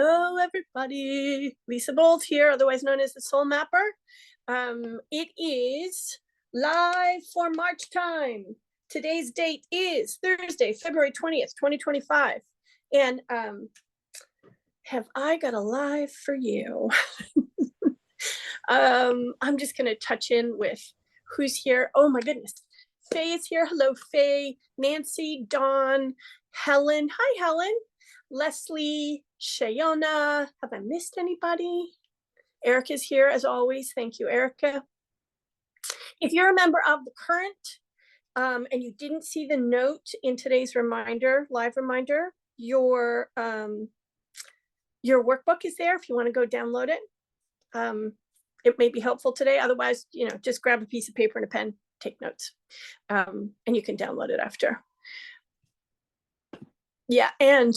Hello, everybody. Lisa Bolt here, otherwise known as the Soul Mapper. It is live for March time. Today's date is Thursday, February 20th, 2025. And have I got a live for you? I'm just going to touch in with who's here. Oh, my goodness. Faye is here. Hello, Faye. Nancy, Dawn, Helen. Hi, Helen. Leslie, Shayona. Have I missed anybody? Erica's here as always. Thank you, Erica. If you're a member of the current and you didn't see the note in today's reminder, live reminder, your workbook is there if you want to go download it. It may be helpful today. Otherwise, just grab a piece of paper and a pen, take notes, and you can download it after. Yeah, and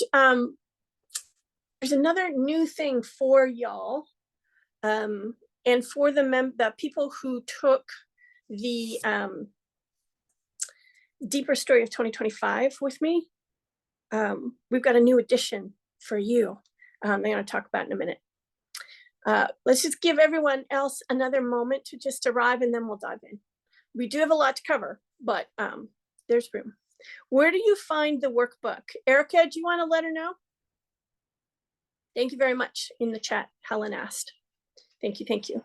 there's another new thing for y'all, and for the people who took the Deeper Story of 2025 with me. We've got a new edition for you. I'm going to talk about in a minute. Let's just give everyone else another moment to just arrive, and then we'll dive in. We do have a lot to cover, but there's room. Where do you find the workbook? Erica, do you want to let her know? Thank you very much in the chat. Helen asked. Thank you. Thank you.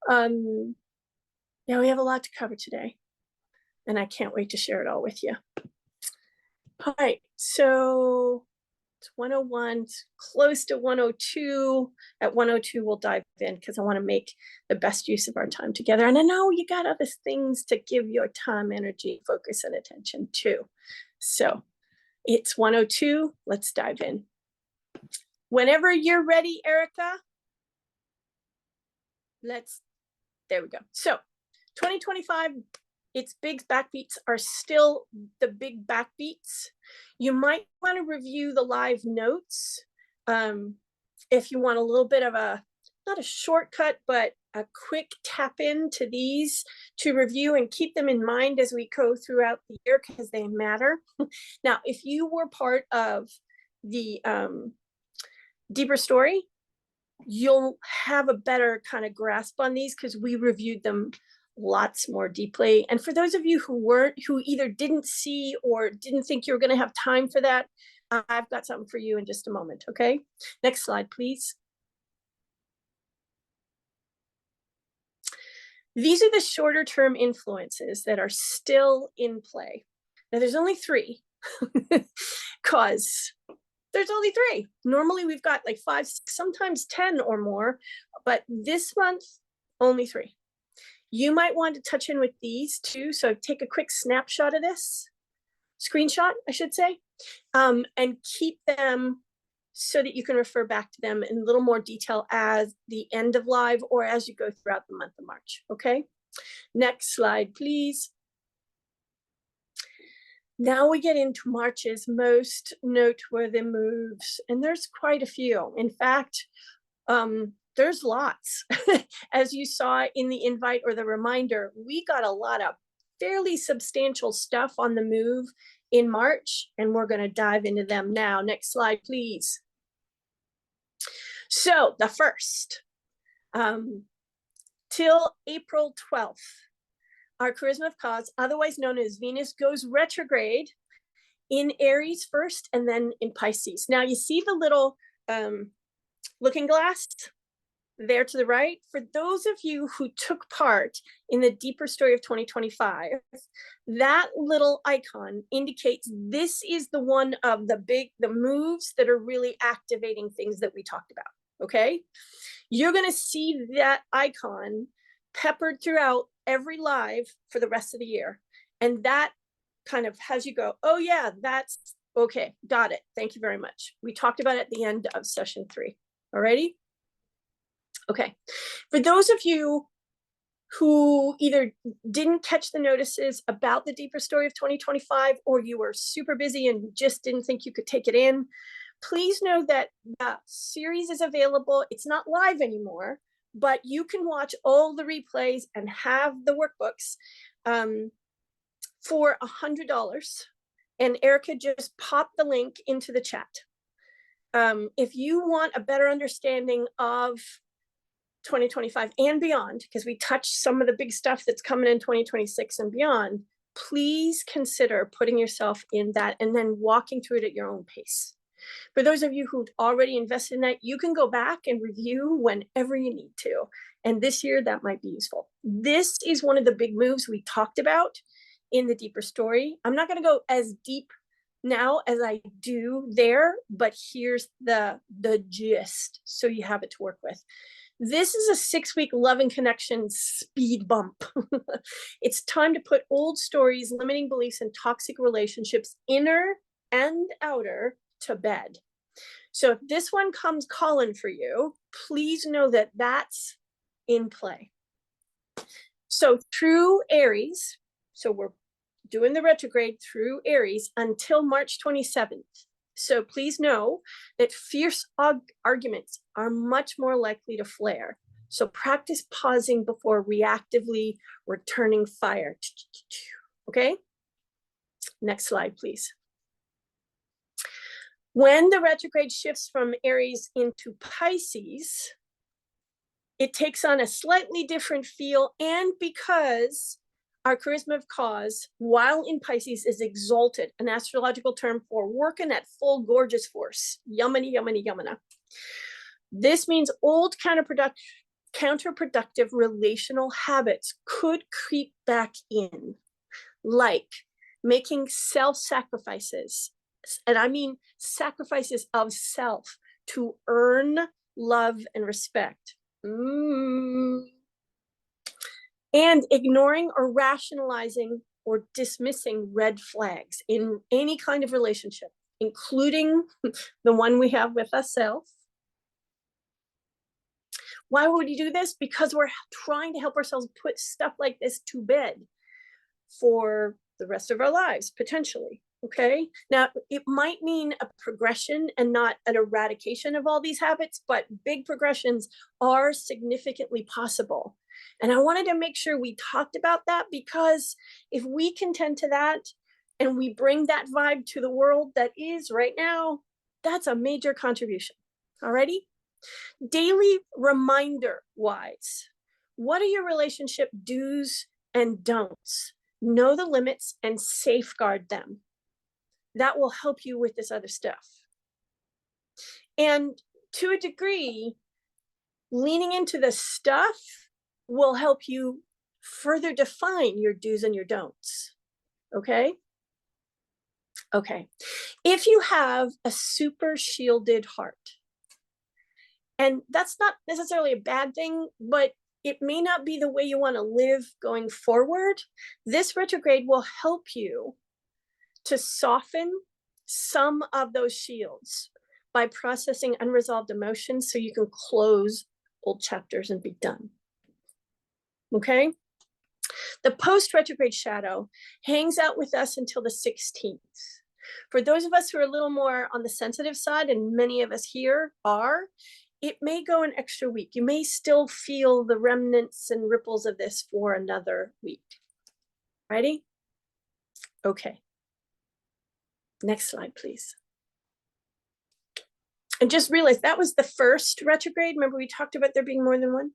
Yeah, we have a lot to cover today, and I can't wait to share it all with you. All right, so it's 101, it's close to 102. At 102, we'll dive in because I want to make the best use of our time together. And I know you got other things to give your time, energy, focus, and attention to. So it's 102. Let's dive in. Whenever you're ready, Erica, there we go. So 2025, its big backbeats are still the big backbeats. You might want to review the live notes if you want a little bit of not a shortcut, but a quick tap into these to review and keep them in mind as we go throughout the year because they matter. Now, if you were part of the Deeper Story, you'll have a better kind of grasp on these because we reviewed them lots more deeply. And for those of you who either didn't see or didn't think you were going to have time for that, I've got something for you in just a moment. Okay, next slide, please. These are the shorter term influences that are still in play. Now there's only 3 because there's only 3. Normally we've got like 5, sometimes 10 or more, but this month only 3. You might want to touch in with these too. So take a quick snapshot of this, screenshot, I should say, and keep them so that you can refer back to them in a little more detail as the end of live or as you go throughout the month of March. Okay, next slide, please. Now we get into March's most noteworthy moves, and there's quite a few. In fact, there's lots. As you saw in the invite or the reminder, we got a lot of fairly substantial stuff on the move in March, and we're going to dive into them now. Next slide, please. So the first, till April 12th, our charisma of cause, otherwise known as Venus, goes retrograde in Aries first and then in Pisces. Now you see the little looking glass there to the right. For those of you who took part in the Deeper Story of 2025, that little icon indicates this is the one of the moves that are really activating things that we talked about. Okay, you're going to see that icon peppered throughout every live for the rest of the year, and that kind of has you go, oh yeah, that's okay, got it, thank you very much. We talked about it at the end of session 3. Alrighty. Okay, for those of you who either didn't catch the notices about the Deeper Story of 2025 or you were super busy and just didn't think you could take it in, please know that the series is available. It's not live anymore, but you can watch all the replays and have the workbooks for $100. And Erica just popped the link into the chat. if you want a better understanding of 2025 and beyond, because we touched some of the big stuff that's coming in 2026 and beyond, please consider putting yourself in that and then walking through it at your own pace. For those of you who've already invested in that, you can go back and review whenever you need to. And this year, that might be useful. This is one of the big moves we talked about in the deeper story. I'm not going to go as deep now as I do there, but here's the gist, so you have it to work with. This is a 6-week love and connection speed bump. It's time to put old stories, limiting beliefs, and toxic relationships, inner and outer, to bed. So if this one comes calling for you, please know that that's in play. So through Aries, so we're doing the retrograde through Aries until March 27th. So please know that fierce arguments are much more likely to flare. So practice pausing before reactively returning fire. Okay? Next slide, please. When the retrograde shifts from Aries into Pisces, it takes on a slightly different feel, and because our charisma of cause, while in Pisces, is exalted, an astrological term for working at full gorgeous force. Yamana, yamana, yamana. This means old counterproductive relational habits could creep back in, like making self-sacrifices, and I mean sacrifices of self to earn love and respect. And ignoring or rationalizing or dismissing red flags in any kind of relationship, including the one we have with ourselves. Why would you do this? Because we're trying to help ourselves put stuff like this to bed for the rest of our lives, potentially. Okay, now it might mean a progression and not an eradication of all these habits, but big progressions are significantly possible. And I wanted to make sure we talked about that, because if we can tend to that and we bring that vibe to the world that is right now, that's a major contribution. Alrighty? Daily reminder wise, what are your relationship do's and don'ts? Know the limits and safeguard them. That will help you with this other stuff. And to a degree, leaning into the stuff will help you further define your do's and your don'ts. Okay? Okay. If you have a super shielded heart, and that's not necessarily a bad thing, but it may not be the way you want to live going forward, this retrograde will help you to soften some of those shields by processing unresolved emotions so you can close old chapters and be done. Okay? The post-retrograde shadow hangs out with us until the 16th. For those of us who are a little more on the sensitive side, and many of us here are, it may go an extra week. You may still feel the remnants and ripples of this for another week. Ready? Okay. Next slide, please. And just realize that was the first retrograde. Remember, we talked about there being more than one?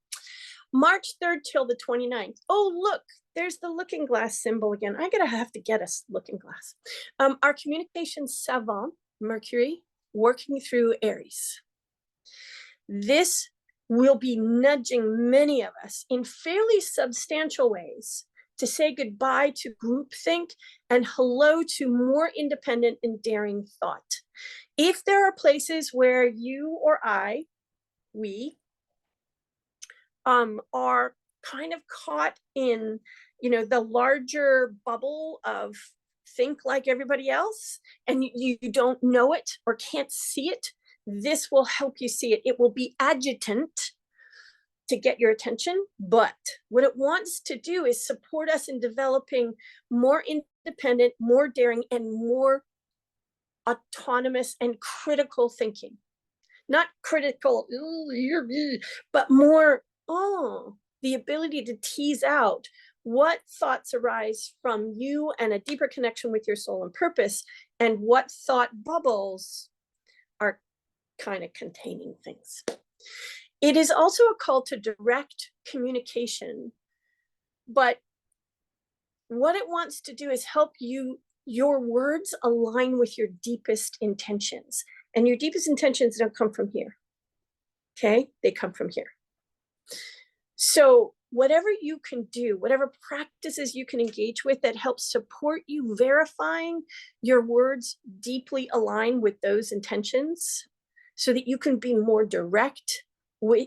March 3rd till the 29th. Oh, look, there's the looking glass symbol again. have to get a looking glass. Our communication savant, Mercury, working through Aries. This will be nudging many of us in fairly substantial ways to say goodbye to groupthink and hello to more independent and daring thought. If there are places where you or we are kind of caught in, the larger bubble of think like everybody else, and you don't know it or can't see it, this will help you see it. It will be adjutant to get your attention, but what it wants to do is support us in developing more independent, more daring, and more autonomous and critical thinking. Not critical, but more, the ability to tease out what thoughts arise from you and a deeper connection with your soul and purpose, and what thought bubbles are kind of containing things. It is also a call to direct communication, but what it wants to do is help your words align with your deepest intentions. And your deepest intentions don't come from here. Okay? They come from here. So whatever you can do, whatever practices you can engage with that help support you verifying your words deeply align with those intentions so that you can be more direct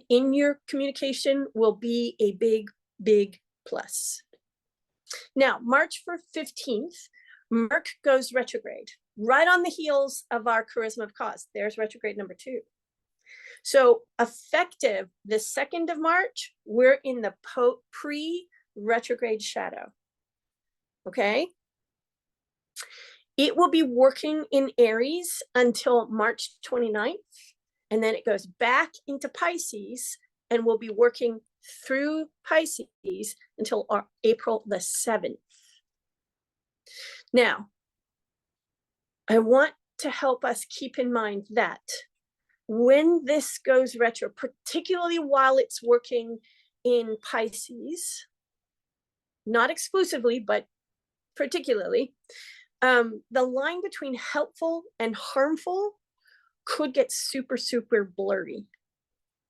in your communication will be a big, big plus. Now, March 15th, Merc goes retrograde, right on the heels of our charisma of cause. There's retrograde number 2. So effective the 2nd of March, we're in the pre-retrograde shadow. Okay? It will be working in Aries until March 29th, and then it goes back into Pisces and will be working through Pisces until April the 7th. Now, I want to help us keep in mind that when this goes retro, particularly while it's working in Pisces, not exclusively, but particularly, the line between helpful and harmful could get super, super blurry.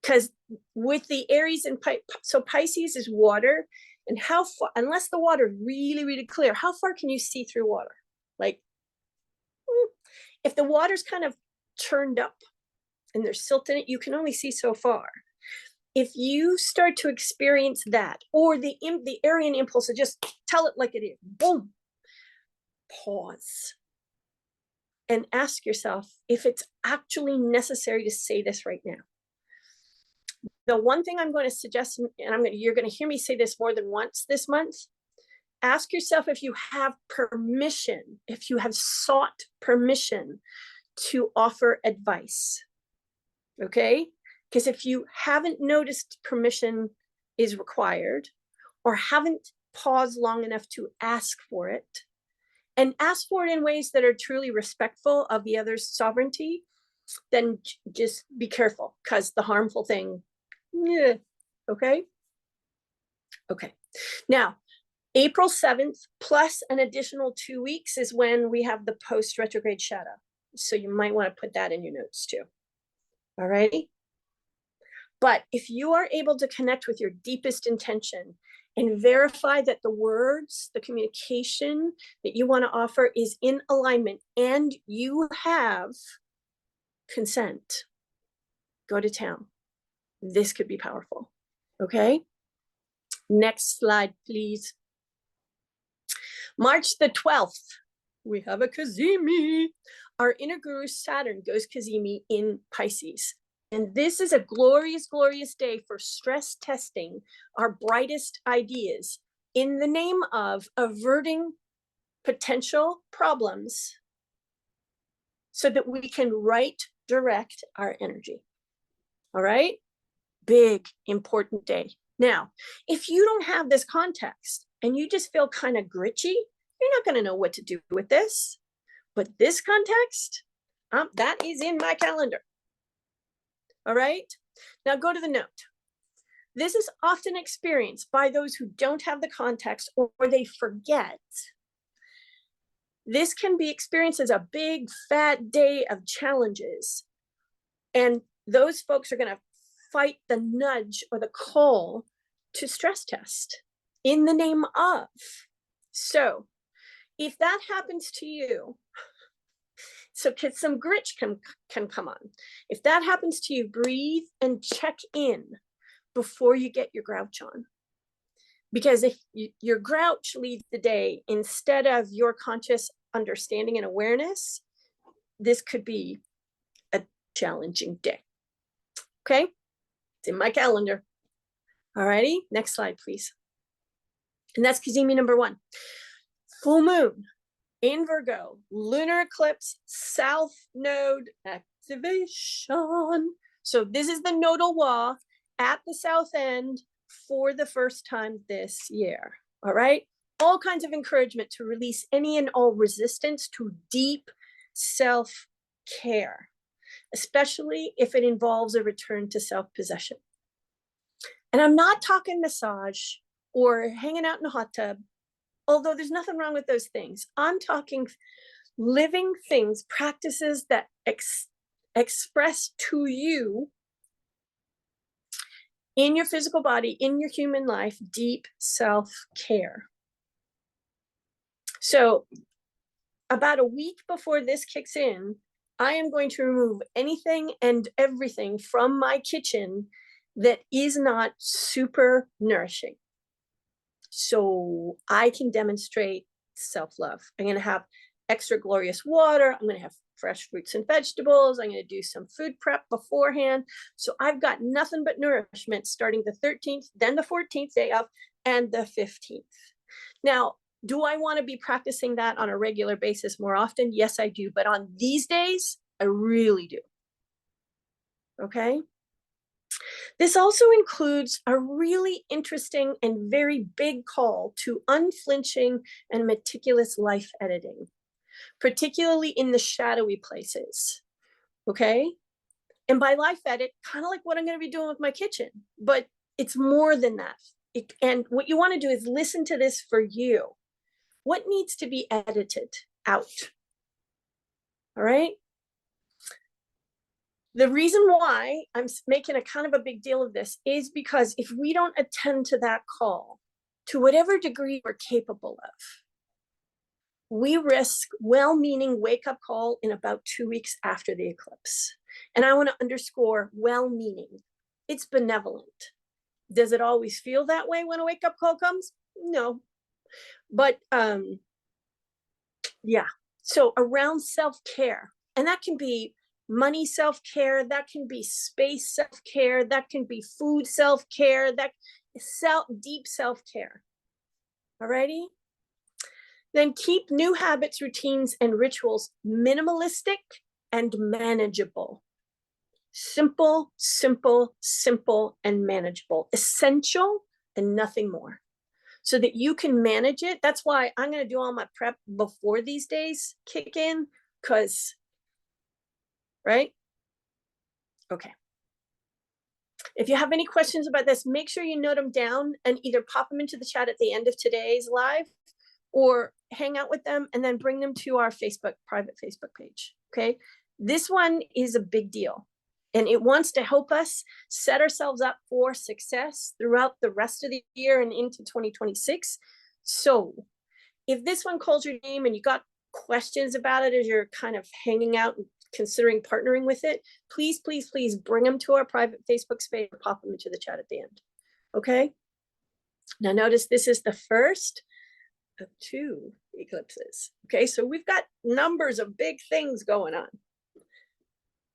Because with the Aries and so Pisces is water, and how far, unless the water is really, really clear, how far can you see through water? Like, if the water's kind of churned up and there's silt in it, you can only see so far. If you start to experience that, or the Arian impulse of just tell it like it is, boom, pause and ask yourself if it's actually necessary to say this right now. The one thing I'm going to suggest, and you're going to hear me say this more than once this month, ask yourself if you have permission, if you have sought permission to offer advice. Okay? Because if you haven't noticed permission is required, or haven't paused long enough to ask for it, and ask for it in ways that are truly respectful of the other's sovereignty, then just be careful, because the harmful thing, yeah, okay? Okay. Now, April 7th plus an additional 2 weeks is when we have the post-retrograde shadow. So you might want to put that in your notes too. All righty? But if you are able to connect with your deepest intention and verify that the words, the communication that you want to offer is in alignment and you have consent, go to town. This could be powerful. Okay? Next slide, please. March the 12th, we have a Cazimi. Our inner guru Saturn goes Cazimi in Pisces. And this is a glorious, glorious day for stress testing our brightest ideas in the name of averting potential problems so that we can right direct our energy. All right? Big, important day. Now, if you don't have this context and you just feel kind of gritchy, you're not going to know what to do with this. But this context, that is in my calendar. All right? Now go to the note. This is often experienced by those who don't have the context or they forget. This can be experienced as a big, fat day of challenges. And those folks are going to fight the nudge or the call to stress test in the name of. So if that happens to you, so some grit can come on. If that happens to you, breathe and check in before you get your grouch on. Because if your grouch leads the day instead of your conscious understanding and awareness, this could be a challenging day. Okay? It's in my calendar. All righty, next slide, please. And that's Cazimi number 1. Full moon in Virgo, lunar eclipse, south node activation. So this is the nodal wall at the south end for the first time this year. All right. All kinds of encouragement to release any and all resistance to deep self-care. especially if it involves a return to self-possession. And I'm not talking massage or hanging out in a hot tub, although there's nothing wrong with those things. I'm talking living things, practices that express to you in your physical body, in your human life, deep self-care. So about a week before this kicks in, I am going to remove anything and everything from my kitchen that is not super nourishing, so I can demonstrate self-love. I'm going to have extra glorious water. I'm going to have fresh fruits and vegetables. I'm going to do some food prep beforehand. So I've got nothing but nourishment starting the 13th, then the 14th day of, and the 15th. Now, do I want to be practicing that on a regular basis more often? Yes, I do. But on these days, I really do. Okay. This also includes a really interesting and very big call to unflinching and meticulous life editing, particularly in the shadowy places. Okay. And by life edit, kind of like what I'm going to be doing with my kitchen, but it's more than that. And what you want to do is listen to this for you. What needs to be edited out? All right. The reason why I'm making a kind of a big deal of this is because if we don't attend to that call, to whatever degree we're capable of, we risk well-meaning wake-up call in about 2 weeks after the eclipse. And I want to underscore well-meaning. It's benevolent. Does it always feel that way when a wake-up call comes? No. But yeah. So around self-care, and that can be money self-care, that can be space self-care, that can be food self-care, that deep self-care. Alrighty? Then keep new habits, routines, and rituals minimalistic and manageable. Simple, simple, simple, and manageable. Essential and nothing more. So that you can manage it. That's why I'm going to do all my prep before these days kick in, because, right? Okay. If you have any questions about this, make sure you note them down and either pop them into the chat at the end of today's live or hang out with them and then bring them to our private Facebook page. Okay. This one is a big deal. And it wants to help us set ourselves up for success throughout the rest of the year and into 2026. So if this one calls your name and you got questions about it as you're kind of hanging out and considering partnering with it, please, please, please bring them to our private Facebook space or pop them into the chat at the end. Okay. Now notice this is the first of 2 eclipses. Okay. So we've got numbers of big things going on.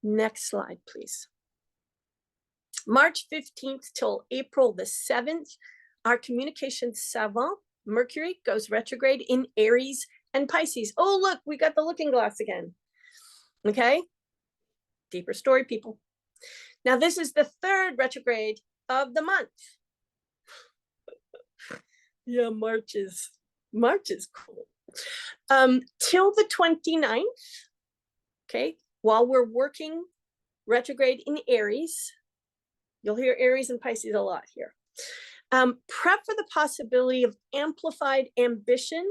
Next slide, please. March 15th till April the 7th, our communication savant, Mercury, goes retrograde in Aries and Pisces. Oh, look, we got the looking glass again. Okay. Deeper story, people. Now, this is the 3rd retrograde of the month. Yeah, March is cool. Till the 29th. Okay. While we're working retrograde in Aries, you'll hear Aries and Pisces a lot here. Prep for the possibility of amplified ambition.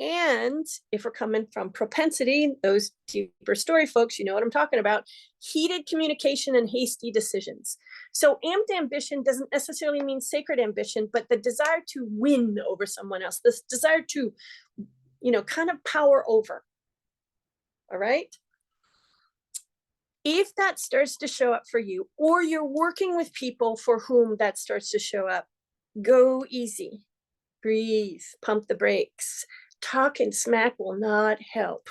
And if we're coming from propensity, those deeper story folks, you know what I'm talking about, heated communication and hasty decisions. So amped ambition doesn't necessarily mean sacred ambition, but the desire to win over someone else, this desire to, kind of power over. All right. If that starts to show up for you, or you're working with people for whom that starts to show up, go easy, breathe, pump the brakes. Talking smack will not help.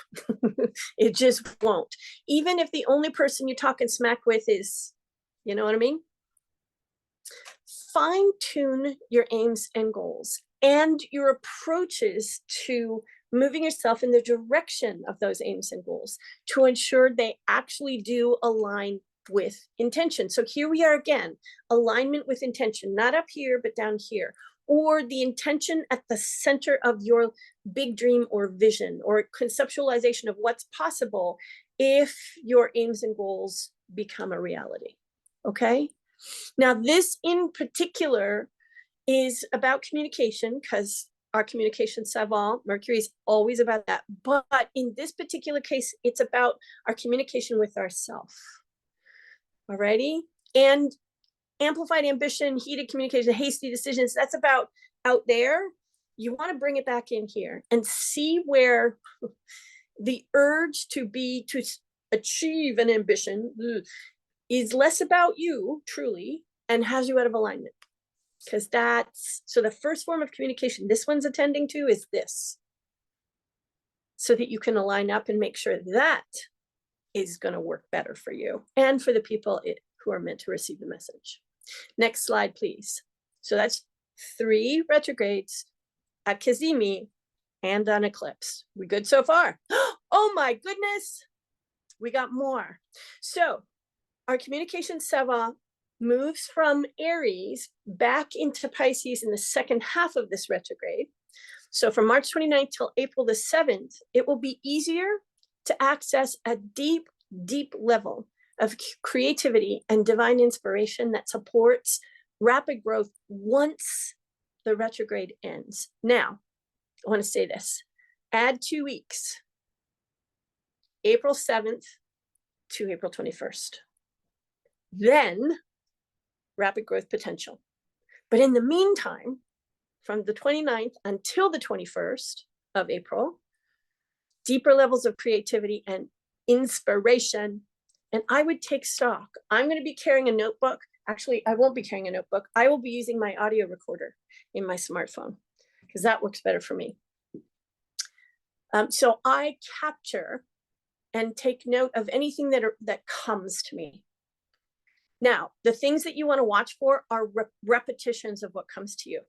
It just won't. Even if the only person you're talking smack with is, you know what I mean? Fine tune your aims and goals and your approaches to moving yourself in the direction of those aims and goals to ensure they actually do align with intention. So here we are again, alignment with intention, not up here, but down here, or the intention at the center of your big dream or vision or conceptualization of what's possible if your aims and goals become a reality. Okay. Now, this in particular is about communication, because our communication savant, Mercury, is always about that. But in this particular case, it's about our communication with ourselves. Alrighty. And amplified ambition, heated communication, hasty decisions, that's about out there. You want to bring it back in here and see where the urge to achieve an ambition is less about you truly and has you out of alignment. Because so the first form of communication this one's attending to is this, so that you can align up and make sure that is going to work better for you and for the people who are meant to receive the message. Next slide, please. So that's 3 retrogrades at Cazimi and an eclipse. We good so far? Oh my goodness, we got more. So our communication savant moves from Aries back into Pisces in the second half of this retrograde. So from March 29th till April the 7th, it will be easier to access a deep, deep level of creativity and divine inspiration that supports rapid growth once the retrograde ends. Now, I want to say this, add 2 weeks, April 7th to April 21st. Then rapid growth potential. But in the meantime, from the 29th until the 21st of April, deeper levels of creativity and inspiration. And I would take stock. I'm going to be carrying a notebook. Actually, I won't be carrying a notebook. I will be using my audio recorder in my smartphone because that works better for me. So I capture and take note of anything that comes to me. Now, the things that you want to watch for are repetitions of what comes to you.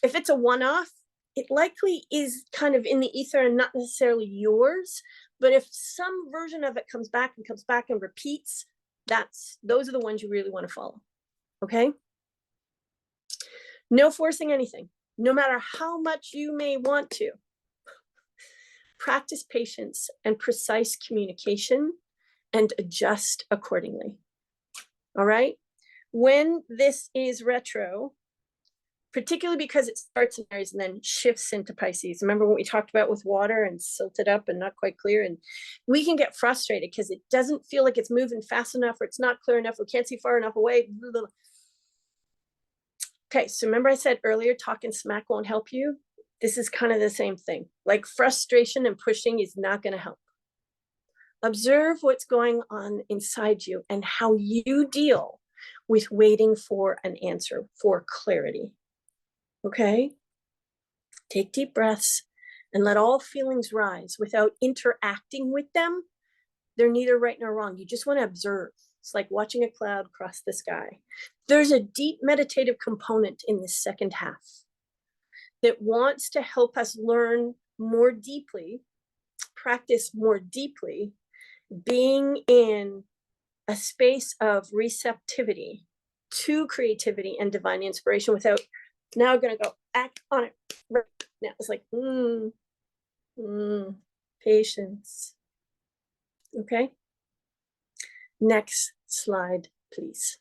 If it's a one-off, it likely is kind of in the ether and not necessarily yours. But if some version of it comes back and repeats, those are the ones you really want to follow. Okay? No forcing anything, no matter how much you may want to. Practice patience and precise communication and adjust accordingly. All right. When this is retro, particularly because it starts in Aries and then shifts into Pisces. Remember what we talked about with water and silted up and not quite clear? And we can get frustrated because it doesn't feel like it's moving fast enough, or it's not clear enough, we can't see far enough away. Okay, so remember I said earlier, talking smack won't help you? This is kind of the same thing. Like frustration and pushing is not going to help. Observe what's going on inside you and how you deal with waiting for an answer, for clarity. Okay? Take deep breaths and let all feelings rise without interacting with them. They're neither right nor wrong. You just want to observe. It's like watching a cloud cross the sky. There's a deep meditative component in this second half that wants to help us learn more deeply, practice more deeply, being in a space of receptivity to creativity and divine inspiration without now going to go act on it right now. It's like, patience. Okay. Next slide, please.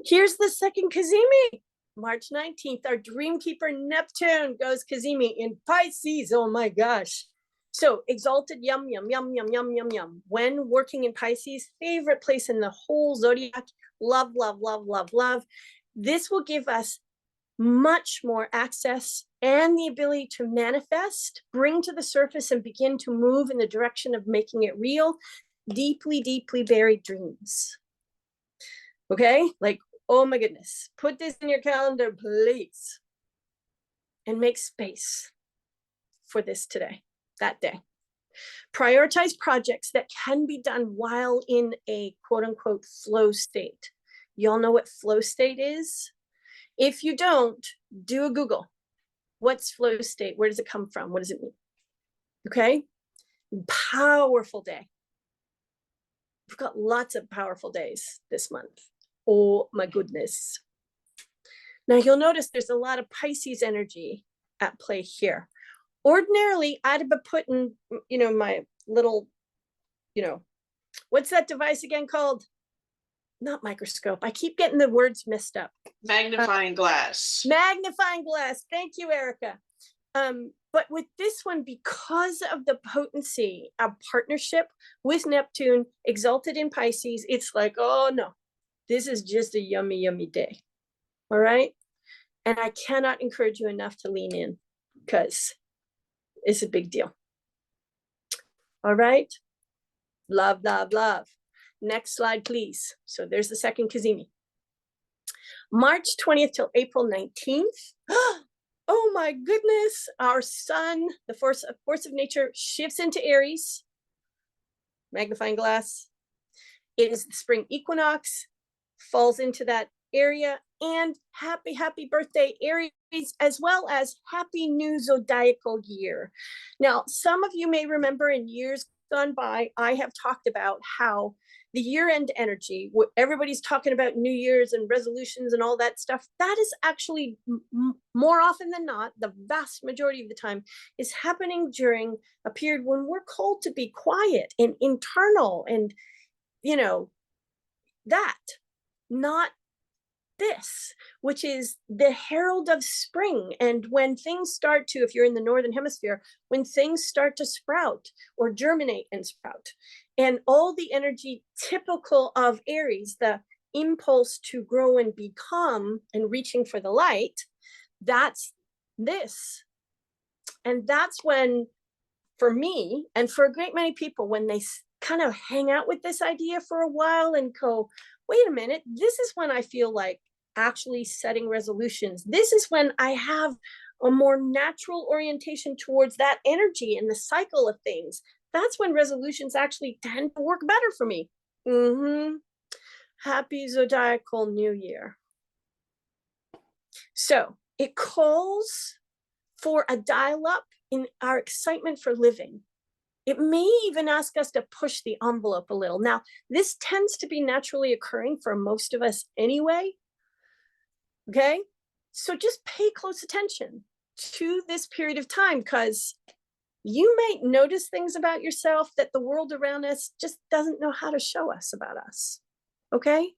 Here's the second Cazimi. March 19th, our dream keeper Neptune goes Cazimi in Pisces. Oh my gosh. So exalted, yum, yum, yum, yum, yum, yum, yum. When working in Pisces, favorite place in the whole zodiac. Love, love, love, love, love. This will give us much more access and the ability to manifest, bring to the surface and begin to move in the direction of making it real, deeply, deeply buried dreams. Okay? Like, oh my goodness, put this in your calendar, please. And make space for this today, that day. Prioritize projects that can be done while in a quote unquote flow state. Y'all know what flow state is? If you don't, do a Google. What's flow state? Where does it come from? What does it mean? Okay? Powerful day. We've got lots of powerful days this month. Oh my goodness. Now you'll notice there's a lot of Pisces energy at play here. Ordinarily, I'd have been putting, my little what's that device again called? Not microscope. I keep getting the words messed up. Magnifying glass. Magnifying glass. Thank you, Erica. But with this one, because of the potency of partnership with Neptune exalted in Pisces, it's like, oh no, this is just a yummy, yummy day. All right. And I cannot encourage you enough to lean in because it's a big deal. All right. Love, love, love. Next slide, please. So there's the second Cazimi. March 20th till April 19th. Oh my goodness. Our sun, the force of nature, shifts into Aries. Magnifying glass. It is the spring equinox, falls into that area. And happy, happy birthday, Aries, as well as happy new zodiacal year. Now, some of you may remember in years gone by, I have talked about how the year-end energy, everybody's talking about New Year's and resolutions and all that stuff, that is actually more often than not, the vast majority of the time, is happening during a period when we're called to be quiet and internal and, that, not this, which is the herald of spring. And when things start to, if you're in the Northern Hemisphere, when things start to sprout or germinate and sprout, and all the energy typical of Aries, the impulse to grow and become and reaching for the light, that's this. And that's when, for me, and for a great many people, when they kind of hang out with this idea for a while and go, wait a minute, this is when I feel like actually setting resolutions. This is when I have a more natural orientation towards that energy and the cycle of things. That's when resolutions actually tend to work better for me. Happy zodiacal new year. So it calls for a dial up in our excitement for living. It may even ask us to push the envelope a little. Now, this tends to be naturally occurring for most of us anyway. Okay, so just pay close attention to this period of time, because you might notice things about yourself that the world around us just doesn't know how to show us about us. Okay,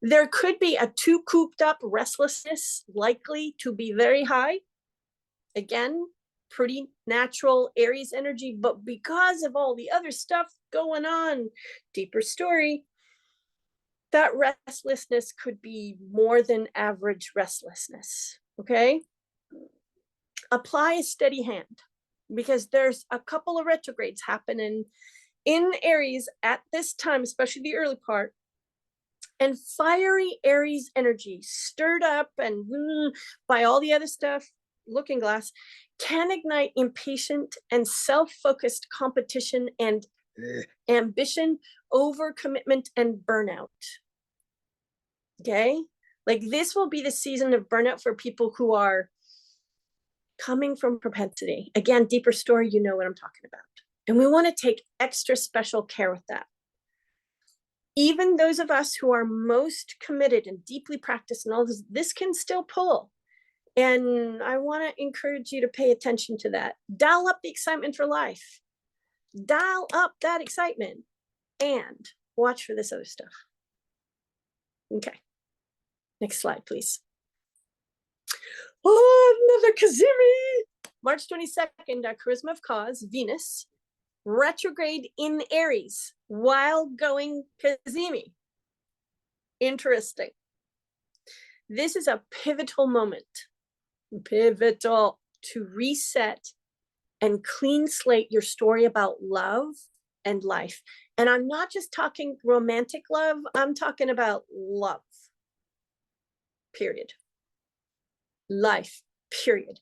there could be a too cooped up restlessness likely to be very high. Again, pretty natural Aries energy, but because of all the other stuff going on, deeper story, that restlessness could be more than average restlessness. Okay, apply a steady hand, because there's a couple of retrogrades happening in Aries at this time, especially the early part, and fiery Aries energy stirred up and by all the other stuff, looking glass, can ignite impatient and self-focused competition and ambition, overcommitment, and burnout. Okay, like this will be the season of burnout for people who are coming from propensity. Again, deeper story, you know what I'm talking about. And we want to take extra special care with that. Even those of us who are most committed and deeply practiced and all this can still pull. And I want to encourage you to pay attention to that. Dial up the excitement for life. Dial up that excitement and watch for this other stuff. Okay. Next slide, please. Oh, another Cazimi. March 22nd, our charisma of cause, Venus, retrograde in Aries while going Cazimi. Interesting. This is a pivotal moment. Pivotal to reset and clean slate your story about love and life. And I'm not just talking romantic love, I'm talking about love. Period. Life, period.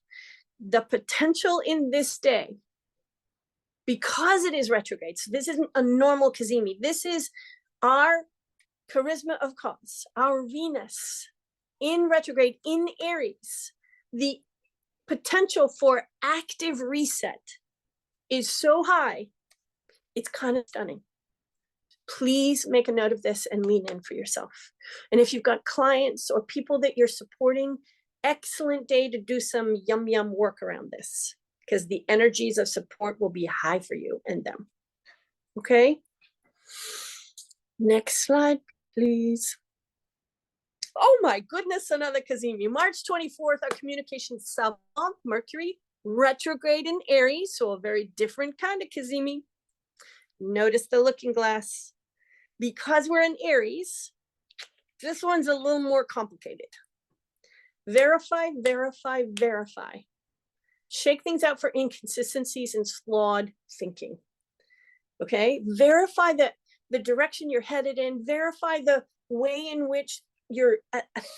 The potential in this day, because it is retrograde, so this isn't a normal Cazimi, this is our charisma of cause, our Venus in retrograde in Aries. The potential for active reset is so high, it's kind of stunning. Please make a note of this and lean in for yourself. And if you've got clients or people that you're supporting, excellent day to do some yum work around this, because the energies of support will be high for you and them. Okay, Next slide, please. Oh my goodness, another Cazimi. March 24th, our communication savant, Mercury, retrograde in Aries, so a very different kind of Cazimi. Notice the looking glass. Because we're in Aries, this one's a little more complicated. Verify, verify, verify. Shake things out for inconsistencies and flawed thinking. Okay, verify that the direction you're headed in, verify the way in which you're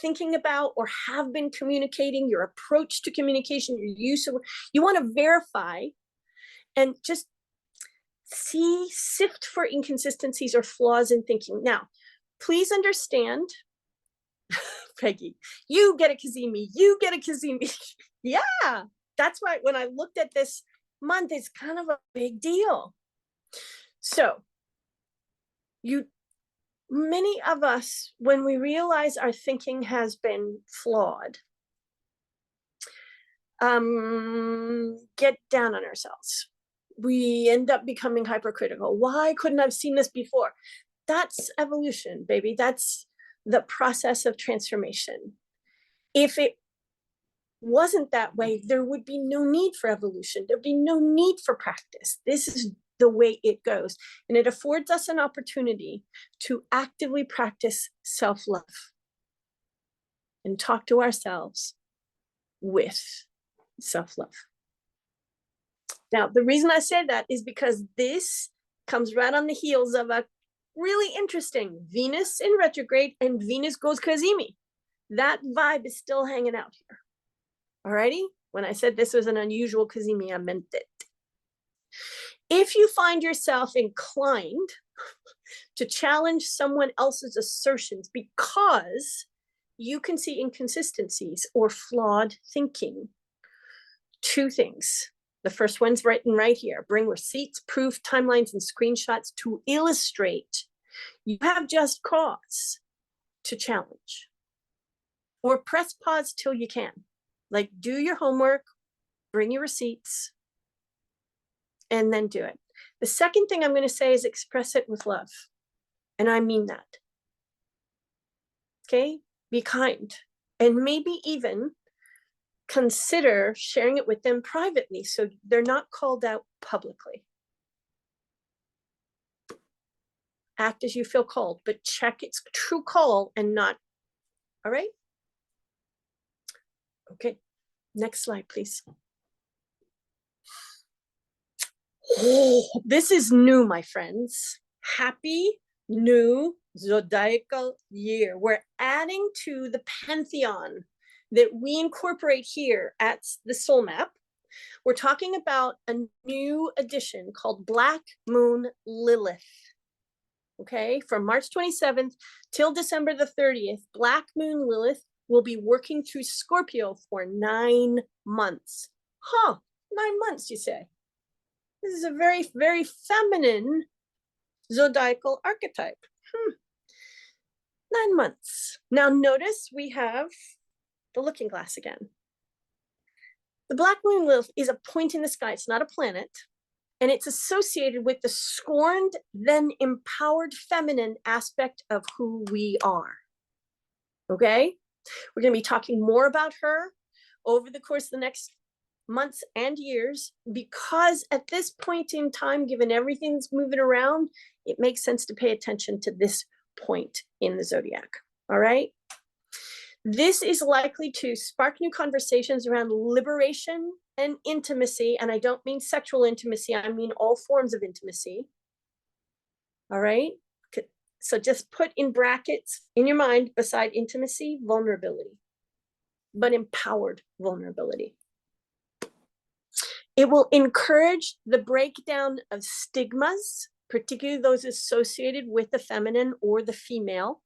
thinking about or have been communicating, your approach to communication, your use of, you want to verify and just sift for inconsistencies or flaws in thinking. Now, please understand, Peggy, you get a Cazimi, you get a Cazimi. Yeah, that's why when I looked at this month, it's kind of a big deal. So, many of us, when we realize our thinking has been flawed, get down on ourselves. We end up becoming hypercritical. Why couldn't I have seen this before? That's evolution, baby. That's the process of transformation. If it wasn't that way, there would be no need for evolution. There'd be no need for practice. This is the way it goes. And it affords us an opportunity to actively practice self-love and talk to ourselves with self-love. Now, the reason I say that is because this comes right on the heels of a really interesting Venus in retrograde and Venus goes Cazimi. That vibe is still hanging out here. Alrighty? When I said this was an unusual Cazimi, I meant it. If you find yourself inclined to challenge someone else's assertions because you can see inconsistencies or flawed thinking, two things. The first one's written right here. Bring receipts, proof, timelines, and screenshots to illustrate you have just cause to challenge. Or press pause till you can. Like, do your homework, bring your receipts, and then do it. The second thing I'm going to say is express it with love. And I mean that. Okay? Be kind. And maybe even consider sharing it with them privately so they're not called out publicly. Act as you feel called, but check its true call and not. All right? Okay. Next slide, please. Oh, this is new, my friends. Happy new zodiacal year. We're adding to the pantheon that we incorporate here at the Soul Map. We're talking about a new edition called Black Moon Lilith. Okay, from March 27th till December the 30th, Black Moon Lilith will be working through Scorpio for 9 months. Huh, 9 months, you say? This is a very, very feminine zodiacal archetype. 9 months. Now notice we have the looking glass again. The Black Moon Lilith is a point in the sky. It's not a planet. And it's associated with the scorned, then empowered feminine aspect of who we are. Okay? We're going to be talking more about her over the course of the next months and years, because at this point in time, given everything that's moving around, it makes sense to pay attention to this point in the zodiac. All right? This is likely to spark new conversations around liberation and intimacy. And I don't mean sexual intimacy, I mean all forms of intimacy. All right? So just put in brackets in your mind beside intimacy, vulnerability, but empowered vulnerability. It will encourage the breakdown of stigmas, particularly those associated with the feminine or the female.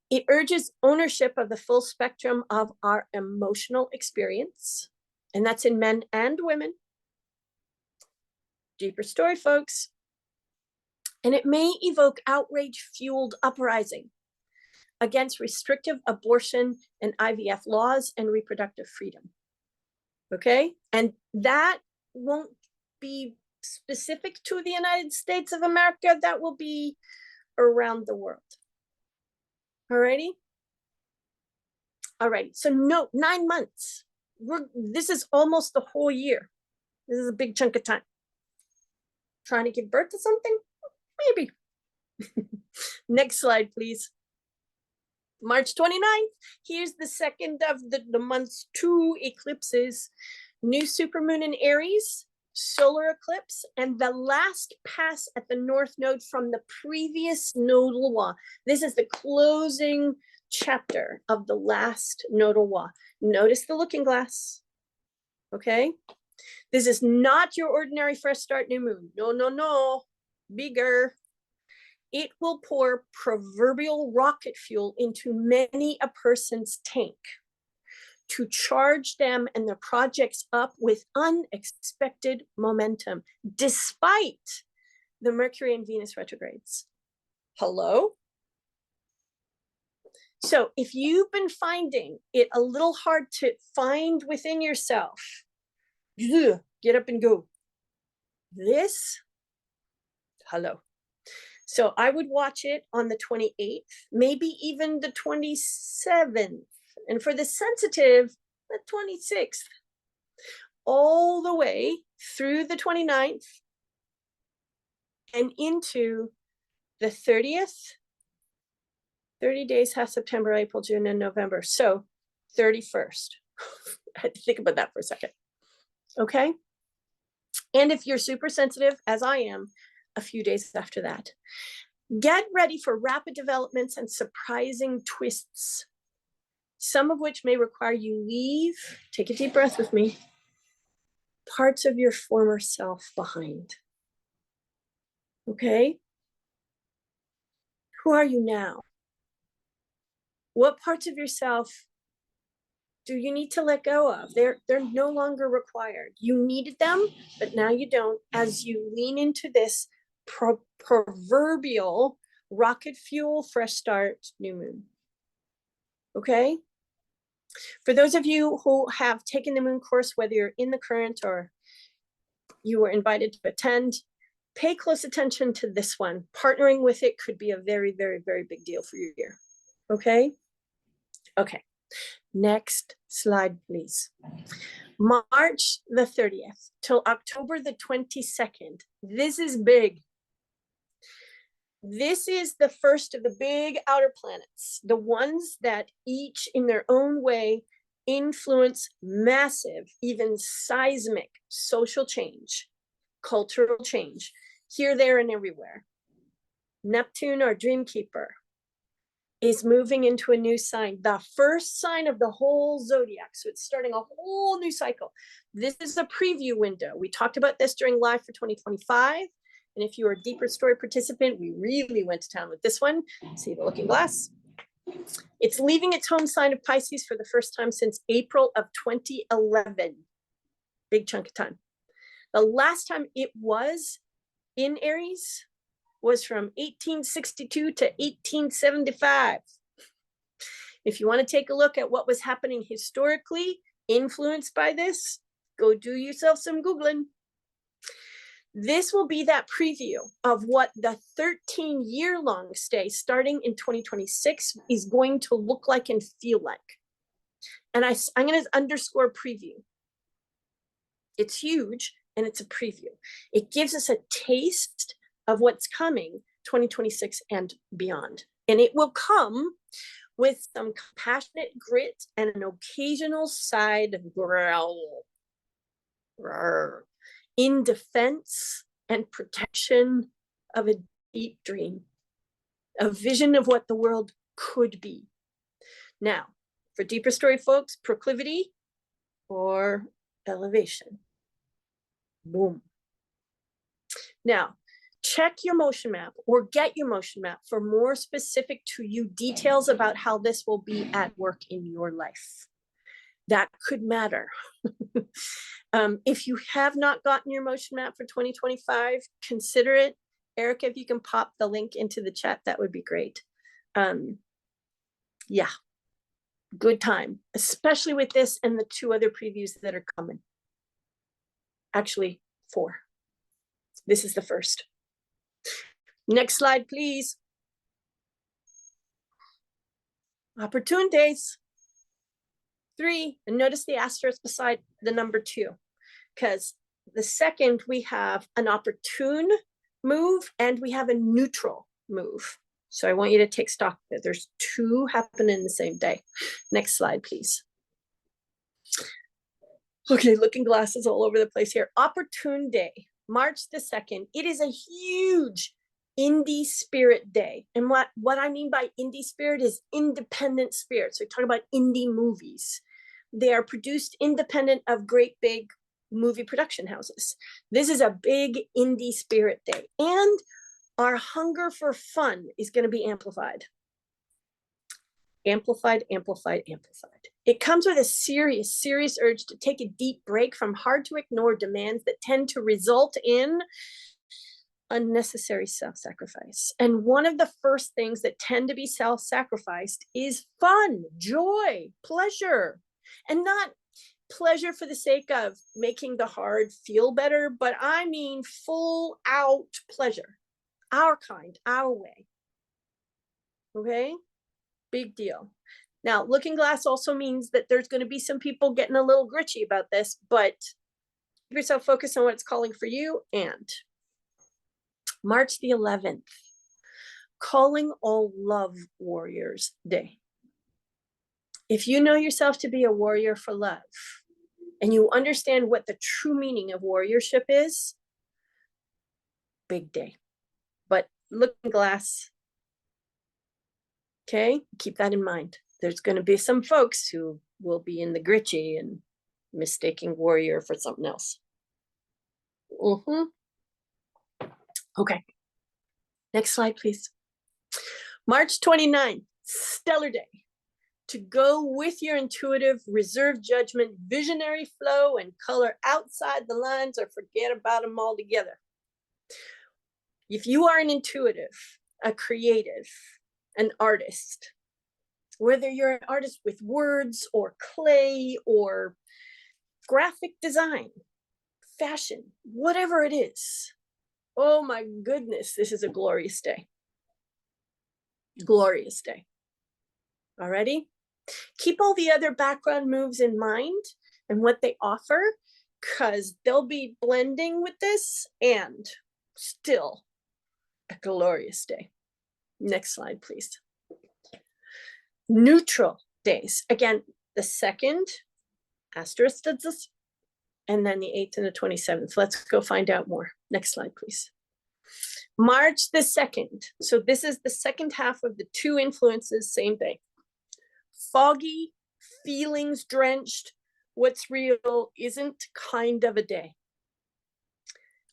It urges ownership of the full spectrum of our emotional experience, and that's in men and women. Deeper story, folks. And it may evoke outrage-fueled uprising against restrictive abortion and IVF laws and reproductive freedom. Okay? And that won't be specific to the United States of America. That will be around the world. Alrighty? Alrighty, so no, 9 months. This is almost the whole year. This is a big chunk of time. Trying to give birth to something? Maybe. Next slide, please. March 29th, here's the second of the month's 2 eclipses. New supermoon in Aries, solar eclipse, and the last pass at the north node from the previous nodal wa. This is the closing chapter of the last nodal wa. Notice the looking glass, okay? This is not your ordinary fresh start new moon. No, no, no, bigger. It will pour proverbial rocket fuel into many a person's tank to charge them and their projects up with unexpected momentum, despite the Mercury and Venus retrogrades. Hello? So if you've been finding it a little hard to find within yourself, get up and go. This, hello. So I would watch it on the 28th, maybe even the 27th. And for the sensitive, the 26th, all the way through the 29th and into the 30th, 30 days, half September, April, June, and November. So 31st. I had to think about that for a second. Okay. And if you're super sensitive, as I am, a few days after that. Get ready for rapid developments and surprising twists, some of which may require you leave, take a deep breath with me, parts of your former self behind. Okay? Who are you now? What parts of yourself do you need to let go of? They're no longer required. You needed them, but now you don't, as you lean into this proverbial rocket fuel, fresh start, new moon. Okay? For those of you who have taken the moon course, whether you're in the current or you were invited to attend, pay close attention to this one. Partnering with it could be a very, very, very big deal for your year. Okay? Okay. Next slide, please. March the 30th till October the 22nd. This is big. This is the first of the big outer planets, the ones that each in their own way influence massive, even seismic social change, cultural change, here, there, and everywhere. Neptune, our dream keeper, is moving into a new sign, the first sign of the whole zodiac. So it's starting a whole new cycle. This is a preview window. We talked about this during Live for 2025. And if you are a Deeper Story participant, we really went to town with this one. See the looking glass? It's leaving its home sign of Pisces for the first time since April of 2011. Big chunk of time. The last time it was in Aries was from 1862 to 1875. If you want to take a look at what was happening historically, influenced by this, go do yourself some Googling. This will be that preview of what the 13-year-long stay starting in 2026 is going to look like and feel like. And I'm going to underscore preview. It's huge and it's a preview. It gives us a taste of what's coming 2026 and beyond. And it will come with some compassionate grit and an occasional side of growl. Rawr. In defense and protection of a deep dream, a vision of what the world could be. Now, for Deeper Story folks, proclivity or elevation. Boom. Now, check your motion map or get your motion map for more specific to you details about how this will be at work in your life. That could matter. If you have not gotten your motion map for 2025, consider it. Erica, if you can pop the link into the chat, that would be great. Yeah, good time, especially with this and the 2 other previews that are coming. Actually, 4. This is the first. Next slide, please. Opportune days. 3, and notice the asterisk beside the number 2, because the second we have an opportune move and we have a neutral move. So I want you to take stock that there's 2 happening the same day. Next slide, please. Okay, looking glasses all over the place here. Opportune day, March the 2nd. It is a huge indie spirit day. And what I mean by indie spirit is independent spirit. So we talk about indie movies. They are produced independent of great big movie production houses. This is a big indie spirit day. And our hunger for fun is going to be amplified. Amplified, amplified, amplified. It comes with a serious, serious urge to take a deep break from hard to ignore demands that tend to result in unnecessary self-sacrifice. And one of the first things that tend to be self-sacrificed is fun, joy, pleasure, and not pleasure for the sake of making the hard feel better, but I mean full out pleasure, our kind, our way. Okay, big deal. Now, looking glass also means that there's going to be some people getting a little gritchy about this, but keep yourself focused on what it's calling for you. And March the 11th, calling all love warriors day. If you know yourself to be a warrior for love, and you understand what the true meaning of warriorship is, big day. But looking glass, okay, keep that in mind. There's going to be some folks who will be in the gritchy and mistaking warrior for something else. Okay, next slide, please. March 29th, stellar day. To go with your intuitive, reserved judgment, visionary flow, and color outside the lines or forget about them altogether. If you are an intuitive, a creative, an artist, whether you're an artist with words or clay or graphic design, fashion, whatever it is, oh my goodness, this is a glorious day. Glorious day. Alrighty? Keep all the other background moves in mind and what they offer, because they'll be blending with this, and still a glorious day. Next slide, please. Neutral days. Again, the 2nd, asterisk, and then the 8th and the 27th. Let's go find out more. Next slide, please. March the 2nd. So this is the second half of the 2 influences, same thing. Foggy, feelings drenched, what's real isn't kind of a day.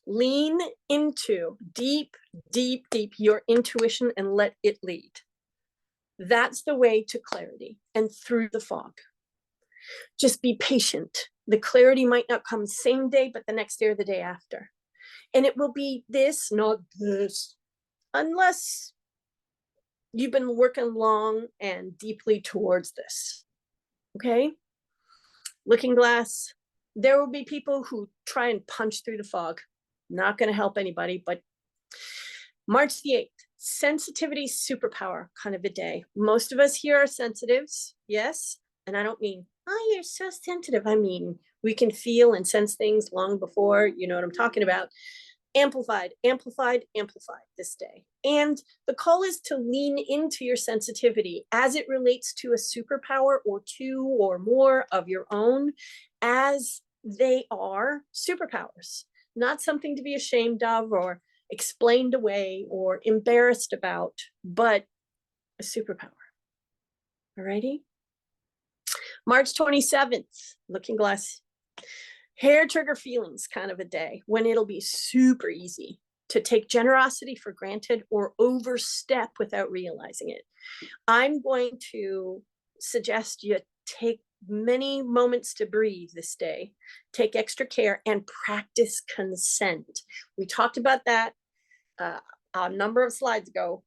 Lean into deep, deep, deep your intuition and let it lead. That's the way to clarity and through the fog. Just be patient. The clarity might not come same day, but the next day or the day after. And it will be this, not this, unless you've been working long and deeply towards this. Okay? Looking glass, there will be people who try and punch through the fog. Not going to help anybody, but March the 8th, sensitivity superpower kind of a day. Most of us here are sensitives, yes. And I don't mean, oh, you're so sensitive. I mean, we can feel and sense things long before, you know what I'm talking about. Amplified, amplified, amplified this day. And the call is to lean into your sensitivity as it relates to a superpower or 2 or more of your own, as they are superpowers, not something to be ashamed of or explained away or embarrassed about, but a superpower. Alrighty. March 27th, looking glass. Hair trigger feelings kind of a day when it'll be super easy to take generosity for granted or overstep without realizing it. I'm going to suggest you take many moments to breathe this day, take extra care, and practice consent. We talked about that a number of slides ago.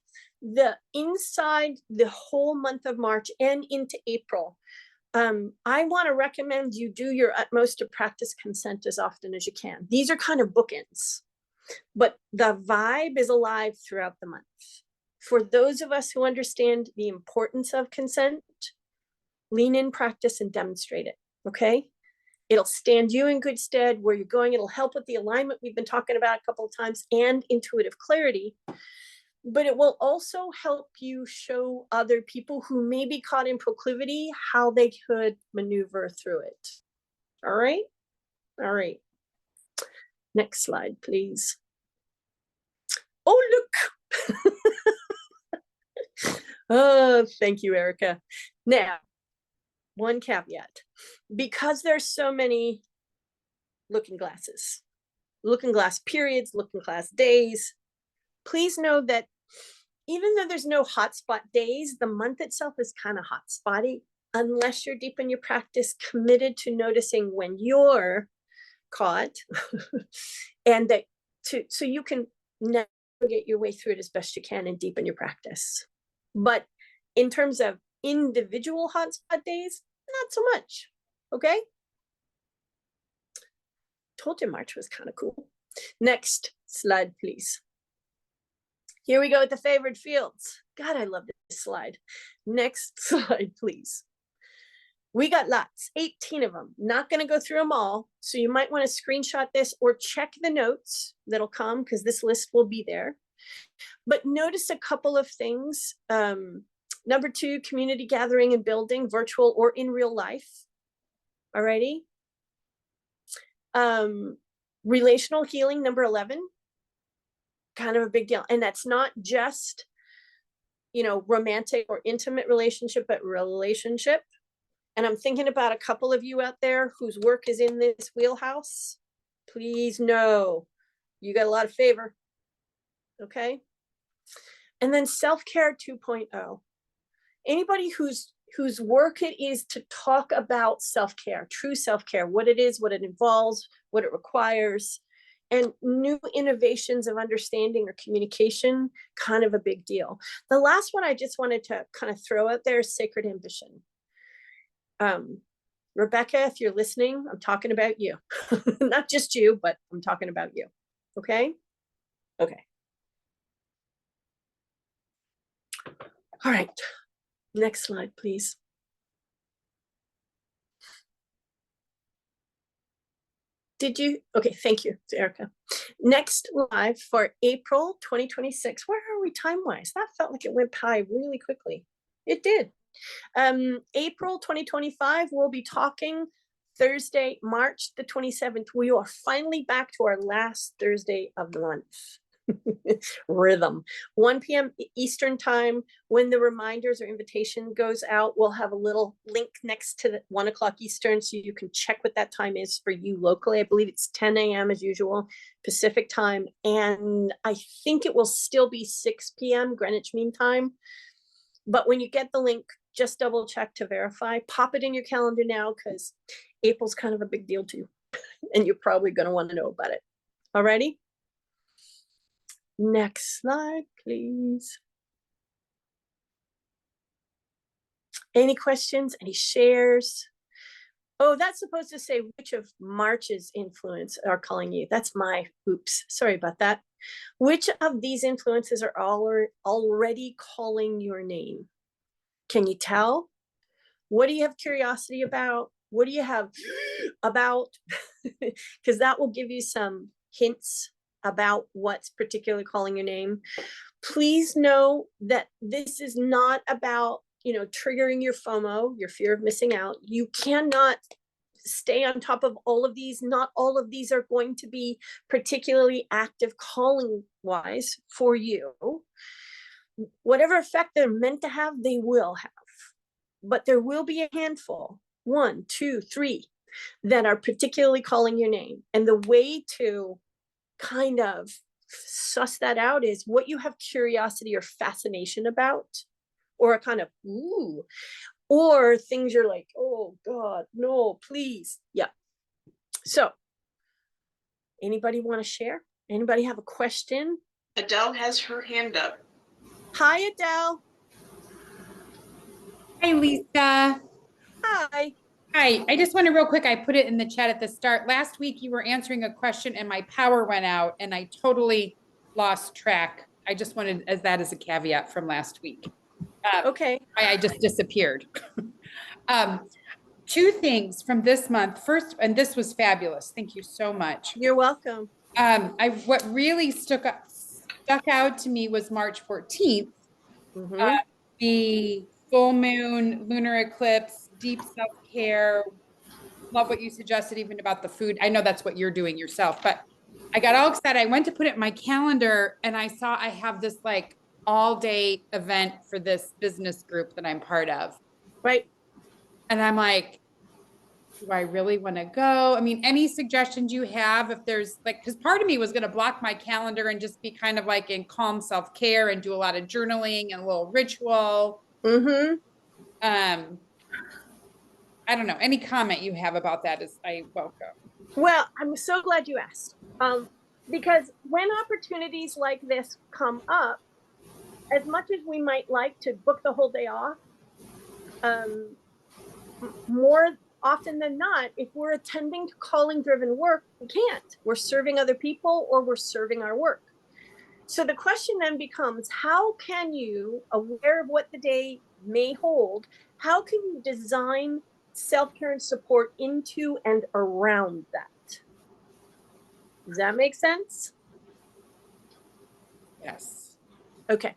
Inside the whole month of March and into April, I want to recommend you do your utmost to practice consent as often as you can. These are kind of bookends, but the vibe is alive throughout the month. For those of us who understand the importance of consent, lean in, practice, and demonstrate it, okay? It'll stand you in good stead where you're going. It'll help with the alignment we've been talking about a couple of times and intuitive clarity. But it will also help you show other people who may be caught in proclivity how they could maneuver through it. All right? All right. Next slide, please. Oh, look. Oh, thank you, Erica. Now, one caveat. Because there's so many looking glass periods, looking glass days, please know that even though there's no hotspot days, the month itself is kind of hotspotty unless you're deep in your practice, committed to noticing when you're caught and that so you can navigate your way through it as best you can and deepen your practice. But in terms of individual hotspot days, not so much. Okay. Told you March was kind of cool. Next slide, please. Here we go with the favored fields. God, I love this slide. Next slide, please. We got lots, 18 of them. Not going to go through them all. So you might want to screenshot this or check the notes that'll come because this list will be there. But notice a couple of things. Number 2, community gathering and building, virtual or in real life. Alrighty. Relational healing, number 11. Kind of a big deal. And that's not just, you know, romantic or intimate relationship, but relationship. And I'm thinking about a couple of you out there whose work is in this wheelhouse. Please know you got a lot of favor. Okay. And then self-care 2.0. Anybody whose work it is to talk about self-care, true self-care, what it is, what it involves, what it requires, and new innovations of understanding or communication, kind of a big deal. The last one I just wanted to kind of throw out there is sacred ambition. Rebecca, if you're listening, I'm talking about you. Not just you, but I'm talking about you. Okay? Okay. All right. Next slide, please. Did you? Okay, thank you, Erica. Next live for April 2026. Where are we time-wise? That felt like it went by really quickly. It did. April 2025, we'll be talking Thursday, March the 27th. We are finally back to our last Thursday of the month. Rhythm. 1 p.m. Eastern time. When the reminders or invitation goes out, we'll have a little link next to the 1 o'clock Eastern so you can check what that time is for you locally. I believe it's 10 a.m. as usual Pacific time, and I think it will still be 6 p.m. Greenwich Mean Time. But when you get the link, just double check to verify. Pop it in your calendar now because April's kind of a big deal too, and you're probably going to want to know about it. Alrighty. Next slide, please. Any questions? Any shares? Oh, that's supposed to say which of March's influence are calling you. That's my oops. Sorry about that. Which of these influences are already calling your name? Can you tell? What do you have curiosity about? What do you have about? Because that will give you some hints about what's particularly calling your name. Please know that this is not about, you know, triggering your FOMO, your fear of missing out. You cannot stay on top of all of these. Not all of these are going to be particularly active calling wise for you. Whatever effect they're meant to have, they will have. But there will be a handful, 1, 2, 3, that are particularly calling your name. And the way to kind of suss that out is what you have curiosity or fascination about, or a kind of ooh, or things you're like, oh God, no, please. Yeah. So anybody want to share? Anybody have a question? Adele has her hand up. Hi, Adele. Hi, Lisa. Hi. Hi, I just wanted real quick, I put it in the chat at the start. Last week you were answering a question and my power went out and I totally lost track I just wanted as that as a caveat from last week. Okay. I just disappeared. Two things from this month. First, and this was fabulous. Thank you so much. You're welcome. What really stuck out to me was March 14th, Mhm. the full moon, lunar eclipse, deep self-care. Love what you suggested even about the food. I know that's what you're doing yourself, but I got all excited. I went to put it in my calendar and I saw I have this like all day event for this business group that I'm part of. Right. And I'm like, do I really want to go? I mean, any suggestions you have if there's like, because part of me was going to block my calendar and just be kind of like in calm self-care and do a lot of journaling and a little ritual. Mm-hmm. I don't know. Any comment you have about that is I welcome. Well, I'm so glad you asked. Because when opportunities like this come up, as much as we might like to book the whole day off, more often than not, if we're attending to calling driven work, we can't. We're serving other people or we're serving our work. So the question then becomes, how can you, aware of what the day may hold, how can you design self-care and support into and around that? Does that make sense? Yes. Okay.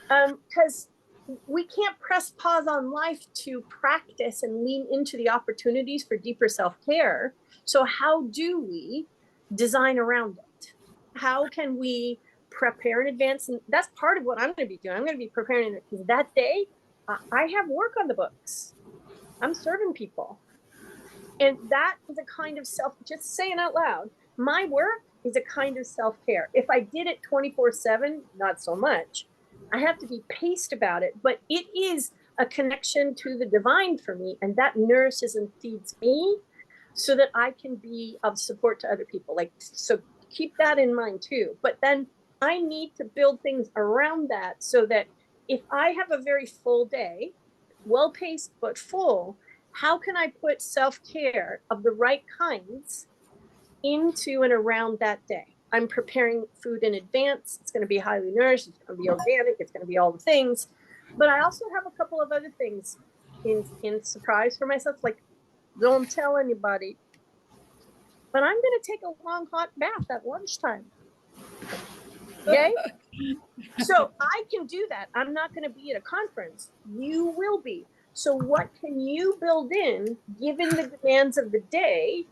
Because we can't press pause on life to practice and lean into the opportunities for deeper self-care. So how do we design around it? How can we prepare in advance? And that's part of what I'm going to be doing. I'm going to be preparing it because that day I have work on the books. I'm serving people. And that is a kind of just saying out loud, my work is a kind of self-care. If I did it 24/7, not so much. I have to be paced about it, but it is a connection to the divine for me. And that nourishes and feeds me so that I can be of support to other people. Like, so keep that in mind too. But then I need to build things around that so that if I have a very full day, well paced but full, how can I put self-care of the right kinds into and around that day? I'm preparing food in advance. It's going to be highly nourished. It's going to be organic. It's going to be all the things. But I also have a couple of other things in surprise for myself. Like, don't tell anybody. But I'm going to take a long hot bath at lunchtime. Okay? So I can do that. I'm not going to be at a conference. You will be. So what can you build in, given the demands of the day,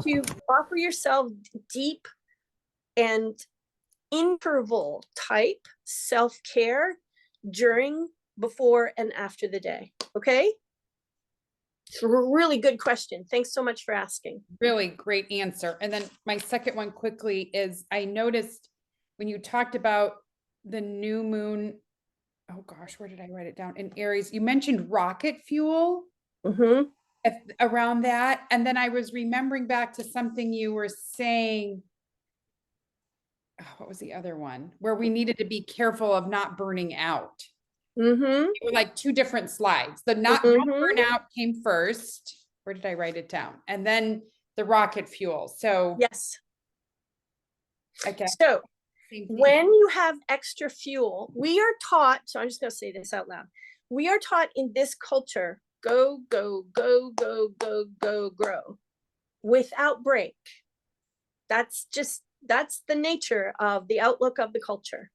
to offer yourself deep and interval type self-care during, before, and after the day? Okay? It's a really good question. Thanks so much for asking. Really great answer. And then my second one quickly is I noticed when you talked about the new moon, oh gosh, where did I write it down? In Aries, you mentioned rocket fuel around that. And then I was remembering back to something you were saying. Oh, what was the other one? Where we needed to be careful of not burning out. They were like two different slides. The not burnout came first. Where did I write it down? And then the rocket fuel. So yes. Okay. So when you have extra fuel, we are taught, so I'm just going to say this out loud. We are taught in this culture, go, go, go, go, go, go, grow without break. That's the nature of the outlook of the culture.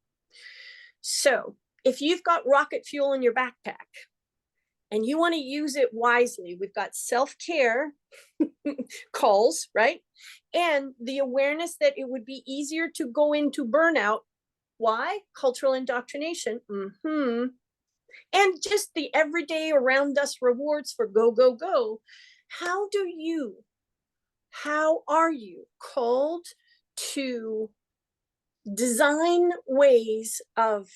So if you've got rocket fuel in your backpack and you want to use it wisely, we've got self-care calls, right? And the awareness that it would be easier to go into burnout. Why? Cultural indoctrination. And just the everyday around us rewards for go, go, go. How are you called to design ways of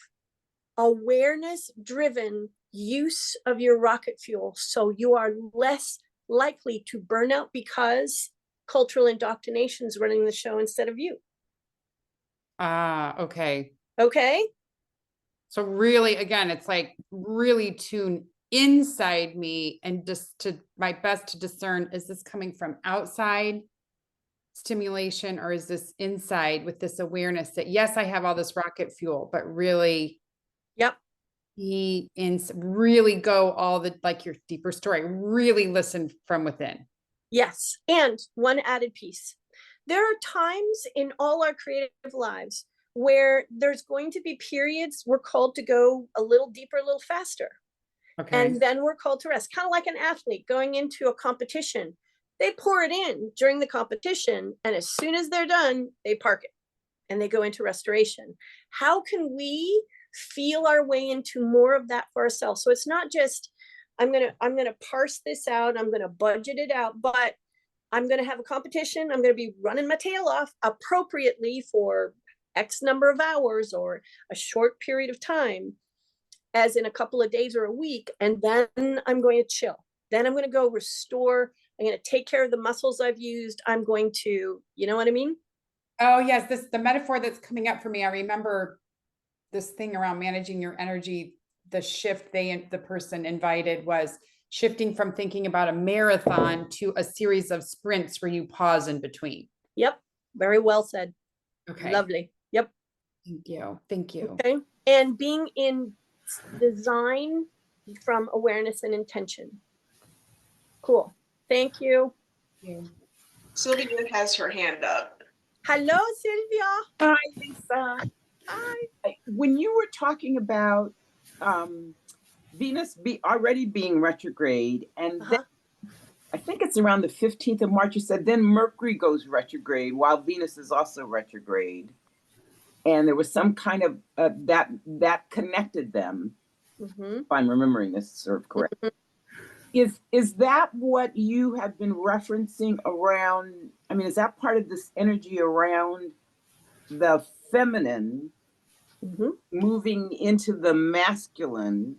awareness-driven use of your rocket fuel so you are less likely to burn out because cultural indoctrination is running the show instead of you? Okay. Okay. So really, again, it's like really tune inside me and just to my best to discern, is this coming from outside stimulation, or is this inside with this awareness that, yes, I have all this rocket fuel, but really Yep. really go all the, like your deeper story, really listen from within. Yes. And one added piece. There are times in all our creative lives where there's going to be periods we're called to go a little deeper, a little faster. Okay. And then we're called to rest, kind of like an athlete going into a competition. They pour it in during the competition, and as soon as they're done, they park it and they go into restoration. How can we feel our way into more of that for ourselves? So it's not just, I'm gonna parse this out, I'm gonna budget it out, but I'm gonna have a competition, I'm gonna be running my tail off appropriately for X number of hours or a short period of time, as in a couple of days or a week, and then I'm going to chill. Then I'm going to go restore. I'm going to take care of the muscles I've used. I'm going to, you know what I mean? Oh yes, the metaphor that's coming up for me. I remember this thing around managing your energy. The shift the person invited was shifting from thinking about a marathon to a series of sprints where you pause in between. Yep. Very well said. Okay. Lovely. Yep. Thank you. Thank you. Okay. And being in design from awareness and intention. Cool. Thank you. Thank you. Sylvia has her hand up. Hello, Sylvia. Hi, Lisa. Hi. When you were talking about Venus already being retrograde, and then I think it's around the 15th of March, you said then Mercury goes retrograde while Venus is also retrograde. And there was some kind of that connected them, if I'm remembering this sort of correct. Is that what you have been referencing around? I mean, is that part of this energy around the feminine moving into the masculine?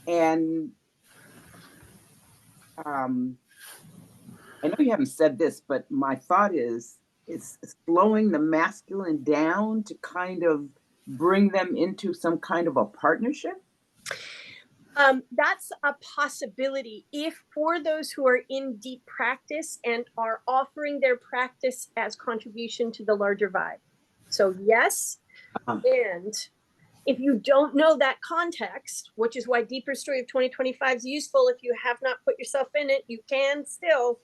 And I know you haven't said this, but my thought is it's slowing the masculine down to kind of bring them into some kind of a partnership? That's a possibility if for those who are in deep practice and are offering their practice as contribution to the larger vibe. So yes, and if you don't know that context, which is why Deeper Story of 2025 is useful, if you have not put yourself in it, you can still.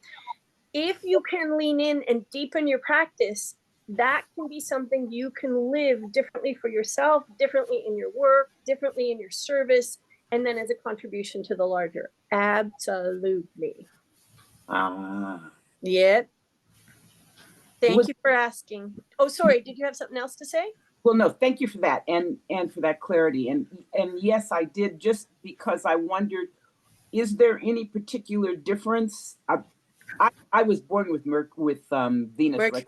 If you can lean in and deepen your practice, that can be something you can live differently for yourself, differently in your work, differently in your service, and then as a contribution to the larger. Absolutely. Yeah. Thank you for asking. Oh, sorry. Did you have something else to say? Well, no, thank you for that and for that clarity. And yes, I did, just because I wondered, is there any particular difference? I was born with Venus.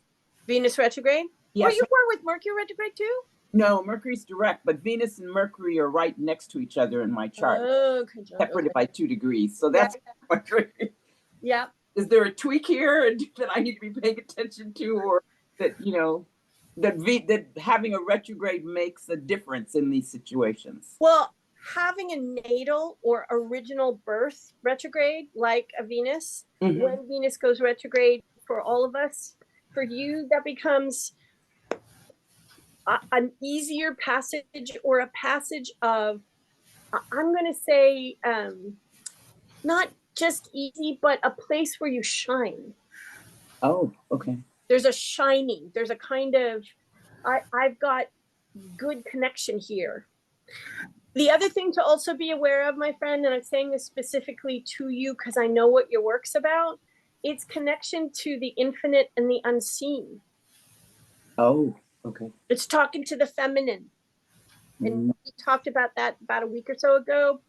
Venus retrograde? Yes. Were you born with Mercury retrograde too? No, Mercury's direct, but Venus and Mercury are right next to each other in my chart. Okay. Separated by 2 degrees. So that's yeah. Is there a tweak here that I need to be paying attention to, or that, that having a retrograde makes a difference in these situations? Well, having a natal or original birth retrograde, like a Venus, when Venus goes retrograde for all of us, for you, that becomes an easier passage, or a passage of, I'm going to say, not just easy, but a place where you shine. Oh, okay. There's a shining. There's a kind of, I've got good connection here. The other thing to also be aware of, my friend, and I'm saying this specifically to you because I know what your work's about, it's connection to the infinite and the unseen. Oh, okay. It's talking to the feminine. And we talked about that about a week or so ago.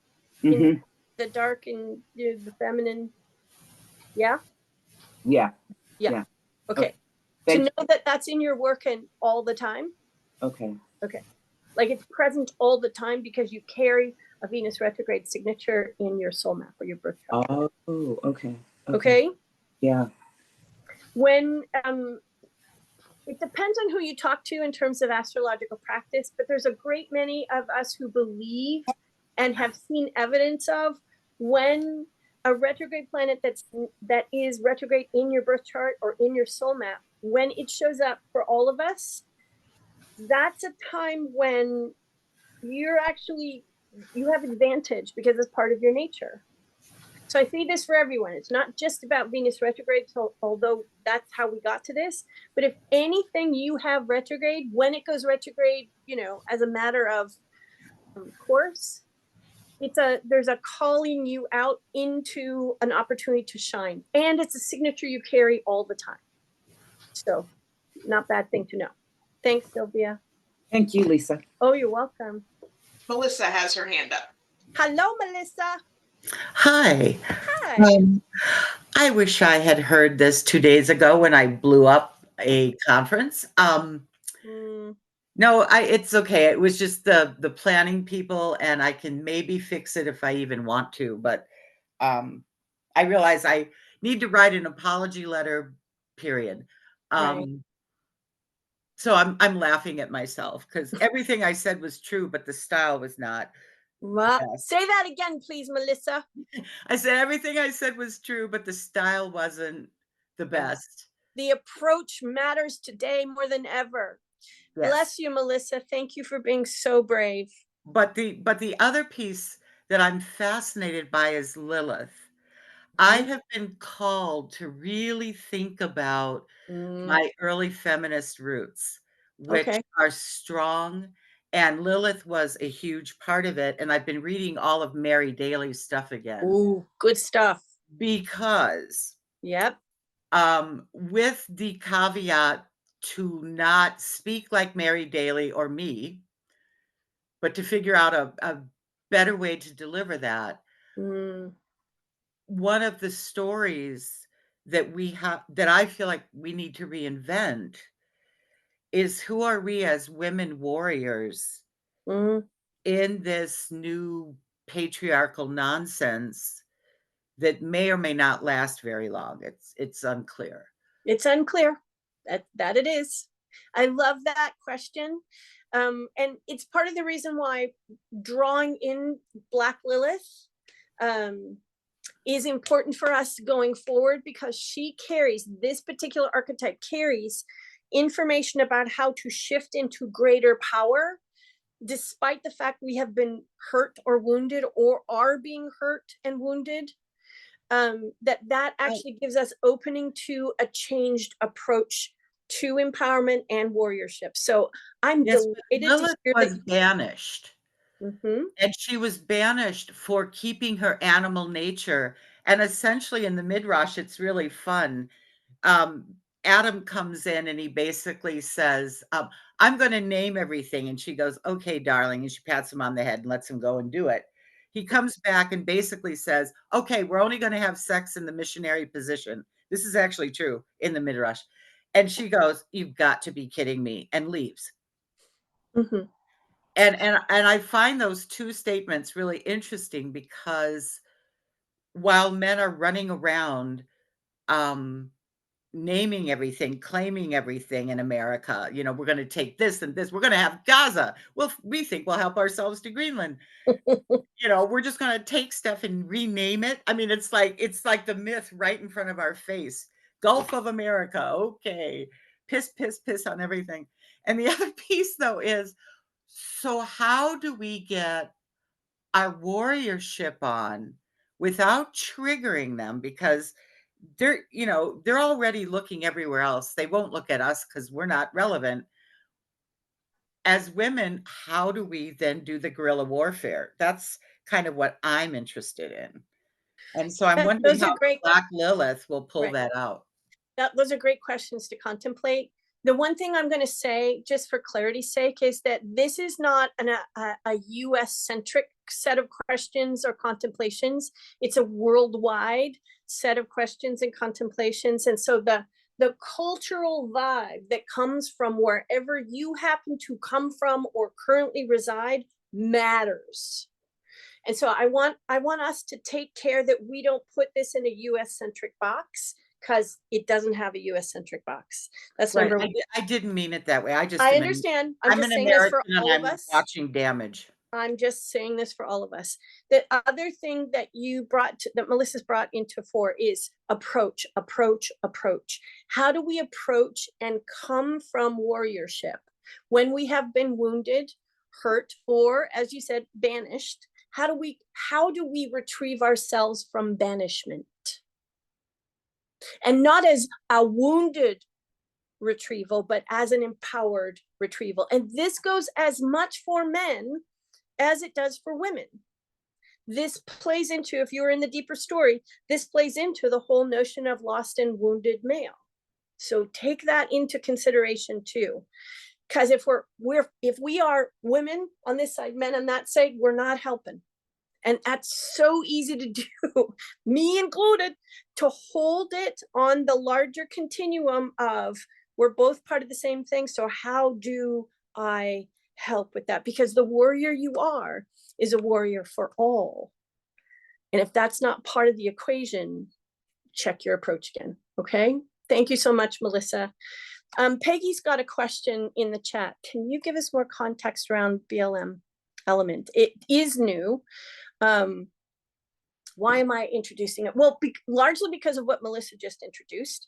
In the dark and the feminine. Yeah? Yeah. Okay. To know that that's in your work and all the time. Okay. Like it's present all the time because you carry a Venus retrograde signature in your soul map or your birth chart. Oh, okay. Okay? Yeah. When it depends on who you talk to in terms of astrological practice, but there's a great many of us who believe and have seen evidence of when a retrograde planet that is retrograde in your birth chart or in your soul map, when it shows up for all of us, that's a time when you have advantage because it's part of your nature. So I see this for everyone. It's not just about Venus retrograde, so although that's how we got to this, but if anything you have retrograde, when it goes retrograde, as a matter of course, there's a calling you out into an opportunity to shine, and it's a signature you carry all the time. So not bad thing to know. Thanks, Sylvia. Thank you, Lisa. Oh, you're welcome. Melissa has her hand up. Hello, Melissa. Hi. Hi. I wish I had heard this 2 days ago when I blew up a conference. No, it's okay. It was just the planning people, and I can maybe fix it if I even want to. But I realize I need to write an apology letter, period. Right. So I'm laughing at myself because everything I said was true, but the style was not. Say that again, please, Melissa. I said everything I said was true, but the style wasn't the best. The approach matters today more than ever. Yes. Bless you, Melissa. Thank you for being so brave. But the other piece that I'm fascinated by is Lilith. I have been called to really think about my early feminist roots, which are strong. And Lilith was a huge part of it. And I've been reading all of Mary Daly's stuff again. Ooh, good stuff. Because with the caveat to not speak like Mary Daly or me, but to figure out a better way to deliver that. One of the stories that we have, that I feel like we need to reinvent, is who are we as women warriors in this new patriarchal nonsense that may or may not last very long. It's unclear. It's unclear. That it is. I love that question. And it's part of the reason why drawing in Black Lilith is important for us going forward, because this particular archetype carries information about how to shift into greater power, despite the fact we have been hurt or wounded or are being hurt and wounded. That actually gives us opening to a changed approach to empowerment and warriorship. So I'm delighted Lilith to hear was banished. And she was banished for keeping her animal nature. And essentially in the Midrash, it's really fun. Adam comes in and he basically says, I'm going to name everything. And she goes, okay, darling. And she pats him on the head and lets him go and do it. He comes back and basically says, okay, we're only going to have sex in the missionary position. This is actually true in the Midrash. And she goes, you've got to be kidding me, and leaves. And I find those two statements really interesting, because while men are running around naming everything, claiming everything in America, we're going to take this and this, we're going to have Gaza. Well, we think we'll help ourselves to Greenland. We're just going to take stuff and rename it. I mean, it's like the myth right in front of our face. Gulf of America. Okay. Piss, piss, piss on everything. And the other piece, though, is, so how do we get our warriorship on without triggering them? Because they're already looking everywhere else. They won't look at us because we're not relevant. As women, how do we then do the guerrilla warfare? That's kind of what I'm interested in. And so I'm wondering how Black Lilith will pull that out. Those are great questions to contemplate. The one thing I'm going to say, just for clarity's sake, is that this is not a US-centric set of questions or contemplations. It's a worldwide set of questions and contemplations. And so the cultural vibe that comes from wherever you happen to come from or currently reside matters. And so I want us to take care that we don't put this in a US-centric box, because it doesn't have a US-centric box. That's number one. I didn't mean it that way. I understand. I'm just saying this for all of us. Watching damage. I'm just saying this for all of us. The other thing that that Melissa's brought into fore is approach, approach, approach. How do we approach and come from warriorship when we have been wounded, hurt, or, as you said, banished? How do we retrieve ourselves from banishment? And not as a wounded retrieval, but as an empowered retrieval. And this goes as much for men as it does for women. This plays into, if you're in the deeper story, this plays into the whole notion of lost and wounded male. So take that into consideration too. Because if we are women on this side, men on that side, we're not helping. And that's so easy to do, me included, to hold it on the larger continuum of we're both part of the same thing. So how do I help with that? Because the warrior you are is a warrior for all. And if that's not part of the equation, check your approach again. Okay. Thank you so much, Melissa. Peggy's got a question in the chat. Can you give us more context around BLM element? It is new. Why am I introducing it? Well, largely because of what Melissa just introduced.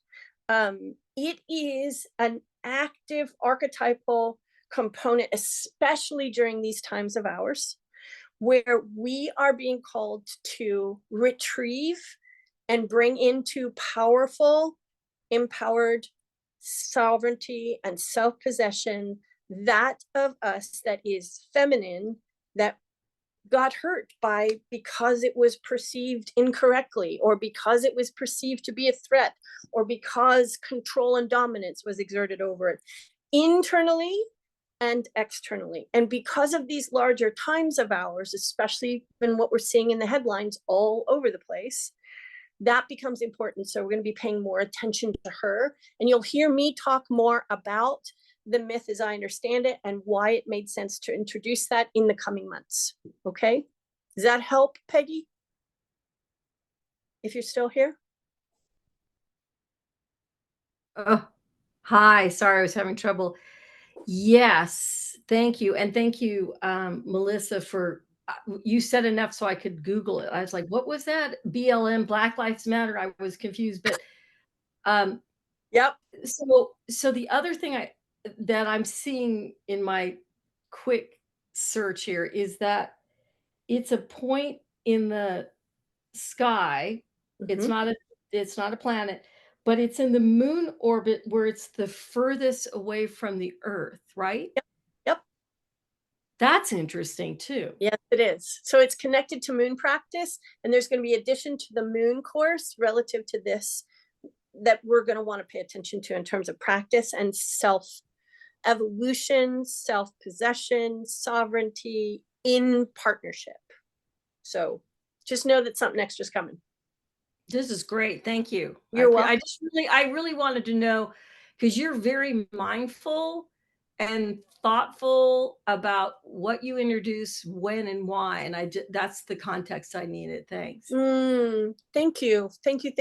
It is an active archetypal component, especially during these times of ours, where we are being called to retrieve and bring into powerful, empowered sovereignty and self-possession that of us that is feminine, that got hurt because it was perceived incorrectly, or because it was perceived to be a threat, or because control and dominance was exerted over it, internally and externally. And because of these larger times of ours, especially in what we're seeing in the headlines all over the place, that becomes important. So we're going to be paying more attention to her, and you'll hear me talk more about the myth as I understand it and why it made sense to introduce that in the coming months. Okay. Does that help, Peggy? If you're still here? Oh, hi. Sorry, I was having trouble. Yes, thank you. And thank you, Melissa, for, you said enough so I could Google it. I was like, what was that? BLM, Black Lives Matter. I was confused, but Yep. So the other thing that I'm seeing in my quick search here is that it's a point in the sky. It's not a planet, but it's in the moon orbit where it's the furthest away from the Earth, right? Yep. That's interesting too. Yes, it is. So it's connected to moon practice, and there's going to be addition to the moon course relative to this that we're going to want to pay attention to in terms of practice and self-evolution, self-possession, sovereignty in partnership. So just know that something extra is coming. This is great. Thank you. You're welcome. I really wanted to know, because you're very mindful and thoughtful about what you introduce, when and why. And that's the context I needed. Thanks. Thank you. Thank you,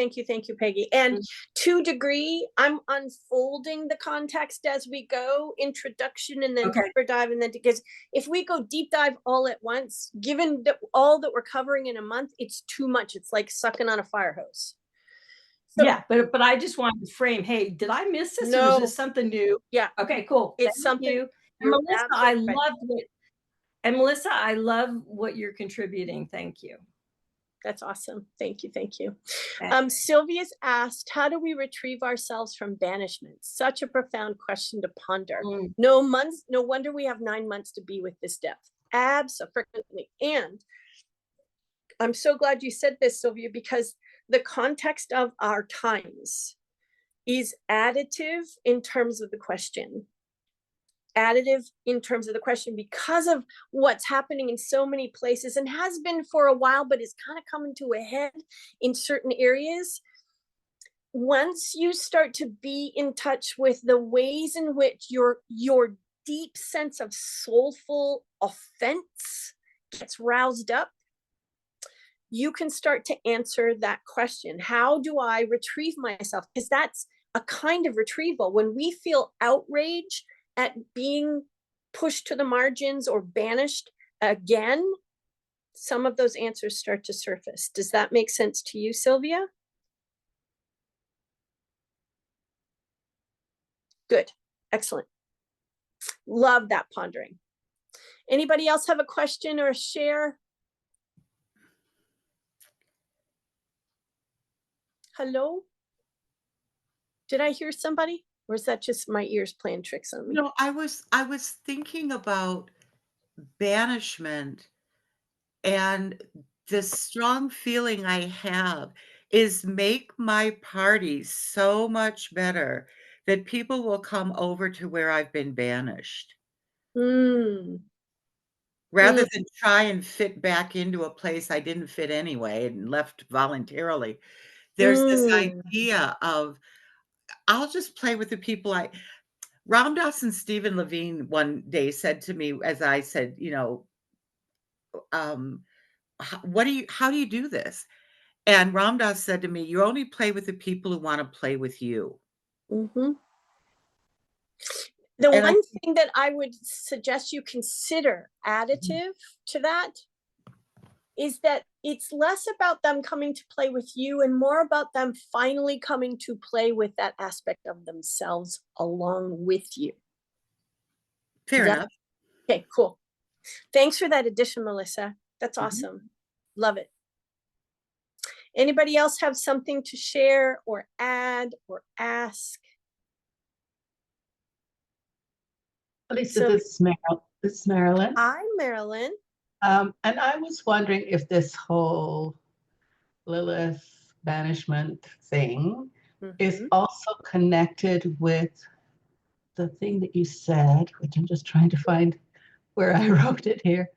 Peggy. And to degree, I'm unfolding the context as we go, introduction and then deeper dive. And then, because if we go deep dive all at once, given all that we're covering in a month, it's too much. It's like sucking on a fire hose. So, yeah, but I just wanted to frame, hey, did I miss this, or is this something new? Yeah. Okay, cool. It's something new. And Melissa, I love what you're contributing. Thank you. That's awesome. Thank you. Sylvia's asked, how do we retrieve ourselves from banishment? Such a profound question to ponder. No wonder we have 9 months to be with this depth. Absolutely. And I'm so glad you said this, Sylvia, because the context of our times is additive in terms of the question. Because of what's happening in so many places, and has been for a while, but is kind of coming to a head in certain areas. Once you start to be in touch with the ways in which your deep sense of soulful offense gets roused up, you can start to answer that question. How do I retrieve myself? Because that's a kind of retrieval. When we feel outrage at being pushed to the margins or banished again, some of those answers start to surface. Does that make sense to you, Sylvia? Good. Excellent. Love that pondering. Anybody else have a question or a share? Hello? Did I hear somebody? Or is that just my ears playing tricks on me? No, I was thinking about banishment, and the strong feeling I have is make my party so much better that people will come over to where I've been banished. Mm, Rather than try and fit back into a place I didn't fit anyway and left voluntarily. There's this mm, idea of, I'll just play with the people Ram Dass and Stephen Levine one day said to me, as I said, how do you do this? And Ram Dass said to me, you only play with the people who want to play with you. mm-hmm. The And one thing that I would suggest you consider additive to that is that it's less about them coming to play with you and more about them finally coming to play with that aspect of themselves along with you. Fair enough. Okay, cool. Thanks for that addition, Melissa. That's Mhm. awesome. Love it. Anybody else have something to share or add or ask? Lisa, So- this is Marilyn. Hi, Marilyn. And I was wondering if this whole Lilith banishment thing is Mhm. also connected with the thing that you said, which I'm just trying to find where I wrote it here.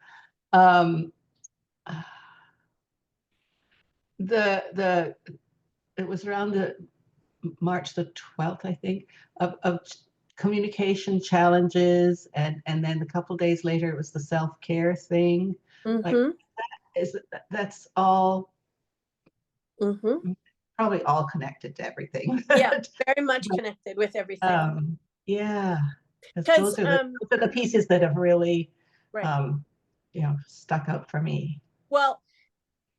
It was around the March the 12th, I think, of communication challenges, and then a couple days later it was the self-care thing. Like, Mhm. that's all Mhm. probably all connected to everything. Yeah, very much connected with everything. Yeah, 'cause 'Cause, those are the pieces that have really right. stuck out for me. Well,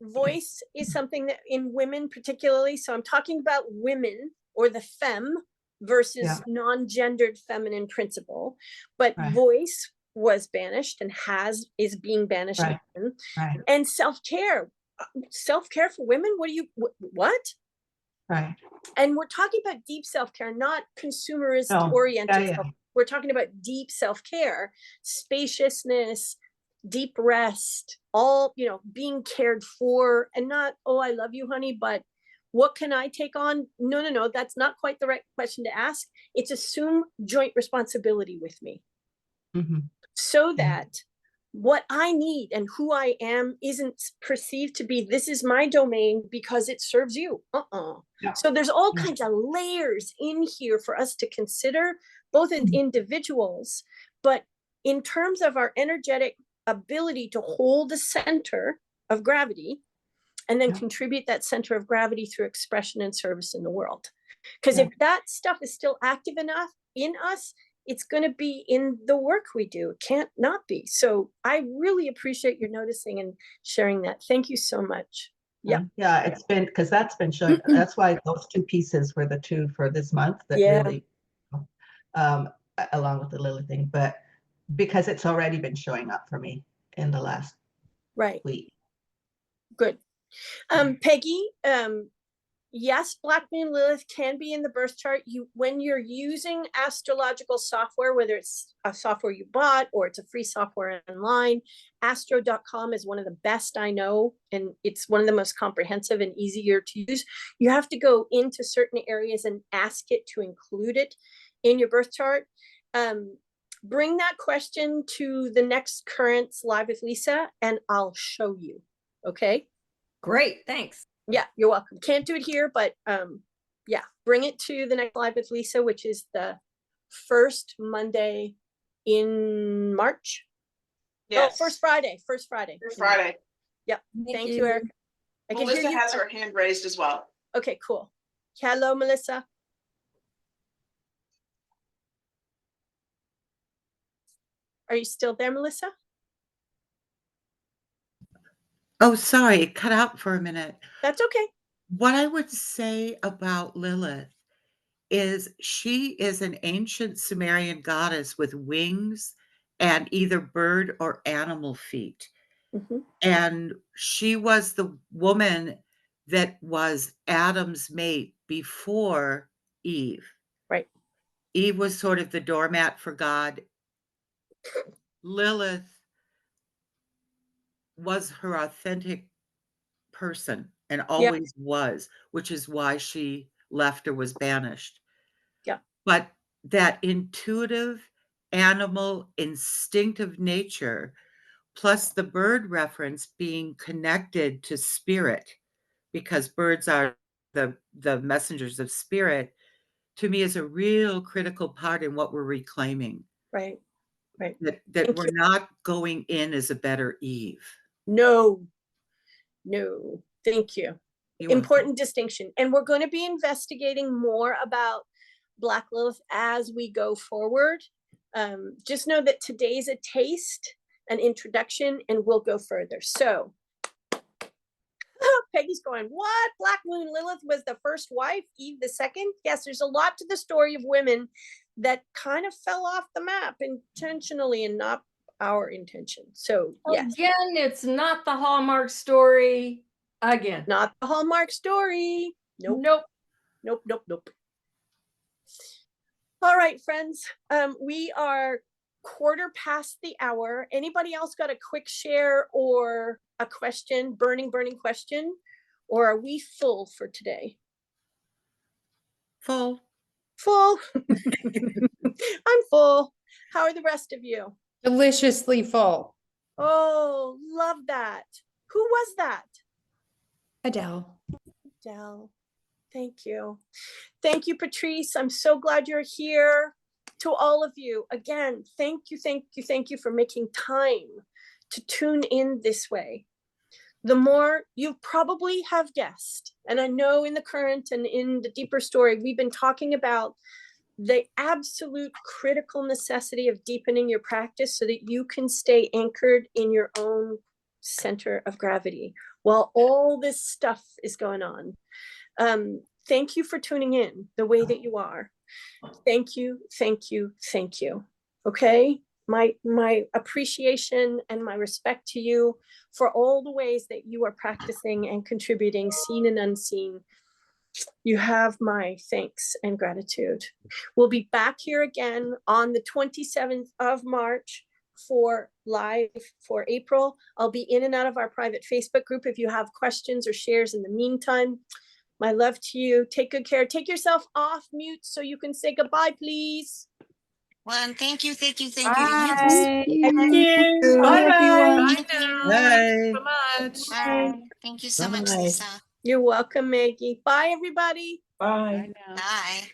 voice is something that in women particularly, so I'm talking about women or the femme versus Yeah. non-gendered feminine principle, but Right. voice was banished and is being banished Right. again. Right, And self-care for women, what? right. And we're talking about deep self-care, not consumerist No, oriented yeah. self. We're talking about deep self-care, spaciousness, deep rest, all, being cared for, and not, oh, I love you, honey, but what can I take on? No, that's not quite the right question to ask. It's assume joint responsibility with me Mhm. so Yeah. that what I need and who I am isn't perceived to be, this is my domain because it serves you. Yeah. So there's all Yeah. kinds of layers in here for us to consider, both as individuals, but in terms of our energetic ability to hold a center of gravity and then Yeah. contribute that center of gravity through expression and service in the world. Because Yeah. if that stuff is still active enough in us, it's going to be in the work we do. It can't not be. So I really appreciate your noticing and sharing that. Thank you so much. Yeah. Yeah, it's been, because that's been showing, that's why those two pieces were the two for this month that Yeah. really, along with the Lilith thing, but because it's already been showing up for me in the last Right. week. Good. Peggy, yes, Black Moon Lilith can be in the birth chart. When you're using astrological software, whether it's a software you bought or it's a free software online, astro.com is one of the best I know, and it's one of the most comprehensive and easier to use. You have to go into certain areas and ask it to include it in your birth chart. Bring that question to the next Currents Live with Lisa, and I'll show you. Okay? Great, thanks. Yeah, you're welcome. Can't do it here, but yeah, bring it to the next Live with Lisa, which is the first Monday in March. Yes. Oh, first Friday. First Friday. Yep. Thank you, Eric. I can hear Melissa you. has her hand raised as well. Okay, cool. Hello, Melissa. Are you still there, Melissa? Oh, sorry, it cut out for a minute. That's okay. What I would say about Lilith is she is an ancient Sumerian goddess with wings and either bird or animal feet. Mhm. And she was the woman that was Adam's mate before Eve. Right. Eve was sort of the doormat for God. Lilith was her authentic person and always was, which is why she left or was banished. Yeah. But that intuitive, animal, instinctive nature, plus the bird reference being connected to spirit, because birds are the messengers of spirit, to me is a real critical part in what we're reclaiming. Right. Right. That Thank we're you. not going in as a better Eve. No. No. Thank you. You're welcome. Important distinction. And we're going to be investigating more about Black Lilith as we go forward. Just know that today's a taste, an introduction, and we'll go further. So Peggy's going, what? Black Moon Lilith was the first wife, Eve the second? Yes, there's a lot to the story of women that kind of fell off the map intentionally and not our intention. So yes, Again, it's not the Hallmark story. Again. not the Hallmark story. Nope. Nope. Nope, nope, nope. All right, friends. We are quarter past the hour. Anybody else got a quick share or a question, burning question? Or are we full for today? Full. Full. I'm full. How are the rest of you? Deliciously full. Oh, love that. Who was that? Adele. Adele. Thank you. Thank you, Patrice. I'm so glad you're here. To all of you, again, thank you for making time to tune in this way. The more you probably have guessed, and I know in the current and in the deeper story, we've been talking about the absolute critical necessity of deepening your practice so that you can stay anchored in your own center of gravity while all this stuff is going on. Thank you for tuning in the way that you are. Thank you. Okay, my appreciation and my respect to you for all the ways that you are practicing and contributing, seen and unseen. You have my thanks and gratitude. We'll be back here again on the 27th of March for live for April. I'll be in and out of our private Facebook group if you have questions or shares in the meantime. My love to you. Take good care. Take yourself off mute so you can say goodbye, please. Well, thank you. Bye. Thank Bye you. now. Bye. So much. Bye. Thank you so much, Bye. Lisa. You're welcome, Maggie. Bye, everybody. Bye. Bye now. Bye.